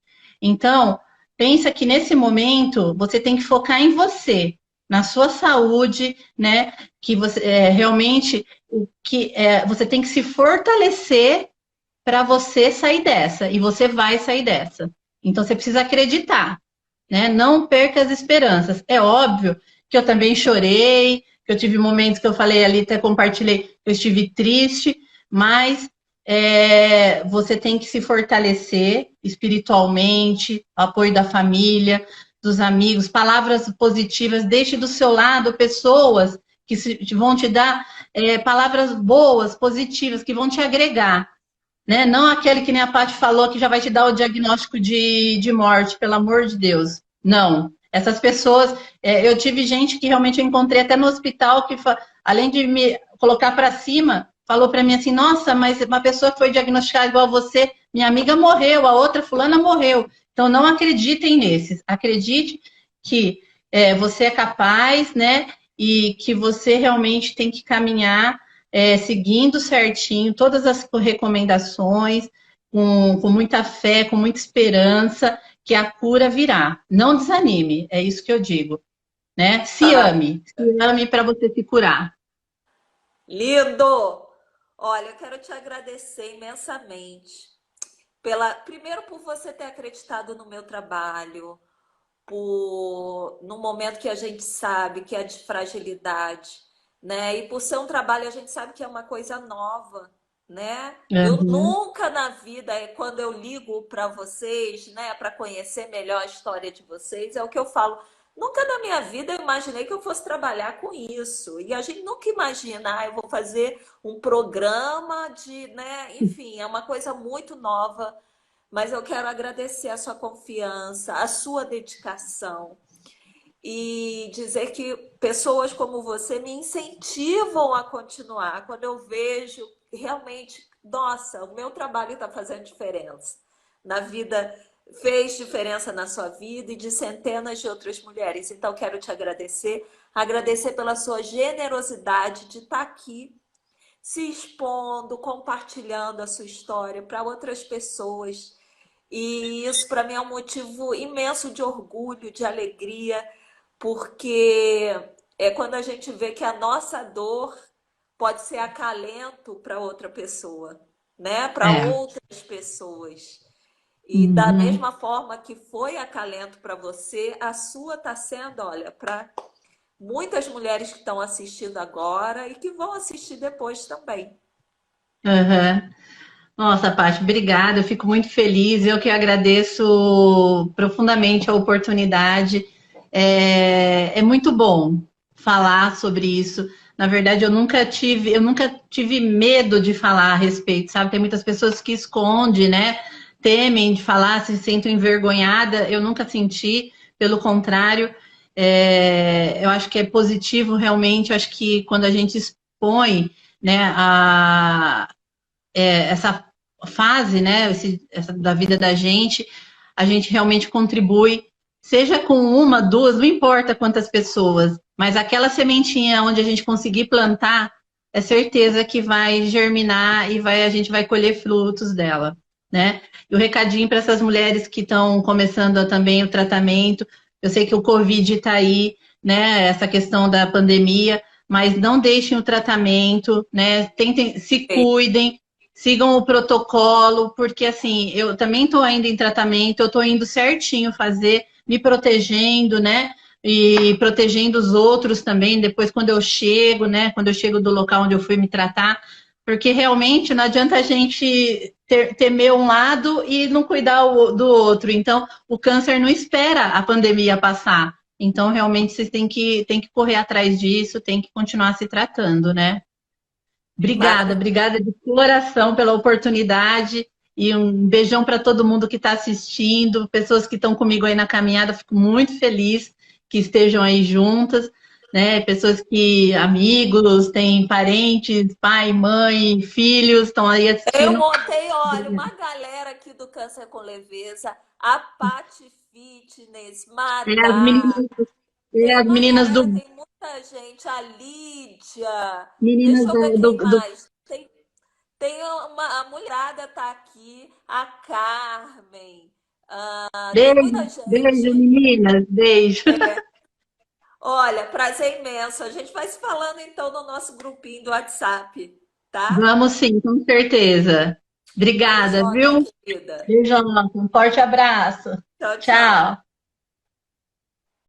Então, pensa que nesse momento você tem que focar em você, na sua saúde, né? Que você realmente você tem que se fortalecer para você sair dessa, e você vai sair dessa. Então você precisa acreditar, né? Não perca as esperanças. É óbvio que eu também chorei, que eu tive momentos que eu falei ali, até compartilhei, que eu estive triste, mas você tem que se fortalecer espiritualmente, apoio da família, dos amigos, palavras positivas, deixe do seu lado pessoas que vão te dar palavras boas, positivas, que vão te agregar, né? Não aquele que nem a Paty falou que já vai te dar o diagnóstico de morte, pelo amor de Deus. Não. Essas pessoas, eu tive gente que realmente eu encontrei até no hospital que, além de me colocar para cima, falou para mim assim, nossa, mas uma pessoa que foi diagnosticada igual a você, minha amiga morreu, a outra fulana morreu. Então não acreditem nesses. Acredite que você é capaz, né? E que você realmente tem que caminhar seguindo certinho todas as recomendações, com muita fé, com muita esperança, que a cura virá. Não desanime, é isso que eu digo, né? Ah, se ame para você se curar. lindo! Olha, eu quero te agradecer imensamente primeiro por você ter acreditado no meu trabalho, no momento que a gente sabe que é de fragilidade, né? E por ser um trabalho, a gente sabe que é uma coisa nova, né? Eu Uhum. nunca na vida, quando eu ligo para vocês, né, para conhecer melhor a história de vocês, é o que eu falo. Nunca na minha vida eu imaginei que eu fosse trabalhar com isso. E a gente nunca imagina, eu vou fazer um programa de, né? Enfim, é uma coisa muito nova, mas eu quero agradecer a sua confiança, a sua dedicação e dizer que pessoas como você me incentivam a continuar. Quando eu vejo realmente, nossa, o meu trabalho está fazendo diferença na vida, fez diferença na sua vida e de centenas de outras mulheres. Então, quero te agradecer pela sua generosidade de estar aqui se expondo, compartilhando a sua história para outras pessoas. E isso para mim é um motivo imenso de orgulho, de alegria, porque é quando a gente vê que a nossa dor pode ser acalento para outra pessoa, né? Para É. outras pessoas. E da Uhum. mesma forma que foi acalento para você, a sua está sendo, olha, para muitas mulheres que estão assistindo agora e que vão assistir depois também. Uhum. Nossa, Paty, obrigada. Eu fico muito feliz. Eu que agradeço profundamente a oportunidade. É muito bom falar sobre isso. Na verdade, eu nunca tive medo de falar a respeito, sabe? Tem muitas pessoas que escondem, né? Temem de falar, se sentem envergonhada. Eu nunca senti, pelo contrário. Eu acho que é positivo realmente. Eu acho que quando a gente expõe, né, essa fase, né, da vida da gente, a gente realmente contribui, seja com uma, duas, não importa quantas pessoas, mas aquela sementinha onde a gente conseguir plantar, é certeza que vai germinar e a gente vai colher frutos dela, né? E o recadinho para essas mulheres que estão começando também o tratamento, eu sei que o Covid está aí, né? Essa questão da pandemia, mas não deixem o tratamento, né? Tentem, se cuidem, sigam o protocolo, porque assim, eu também estou ainda em tratamento, eu estou indo certinho fazer, me protegendo, né? E protegendo os outros também, depois quando eu chego, né? Quando eu chego do local onde eu fui me tratar, porque realmente não adianta a gente temer um lado e não cuidar do outro. Então, o câncer não espera a pandemia passar. Então, realmente, vocês têm que correr atrás disso, têm que continuar se tratando, né? Obrigada, Maravilhoso. obrigada de coração pela oportunidade e um beijão para todo mundo que está assistindo, pessoas que estão comigo aí na caminhada, fico muito feliz que estejam aí juntas, né? Pessoas que, amigos, têm parentes, pai, mãe, filhos, estão aí Eu assistindo. montei, olha, uma galera aqui do Câncer com Leveza, a Pati Fitness, As Madá, meninas, tem as uma meninas galera, do, tem muita gente, a Lídia, meninas deixa eu ver do, quem do, do mais. Tem a mulherada tá aqui, a Carmen, tem beijo, muita beijo, gente. meninas, beijo. Olha, prazer imenso. A gente vai se falando então no nosso grupinho do WhatsApp, tá? Vamos sim, com certeza. Obrigada, Beijão, minha viu? querida. Beijão, um forte abraço. Tchau, tchau. Tchau.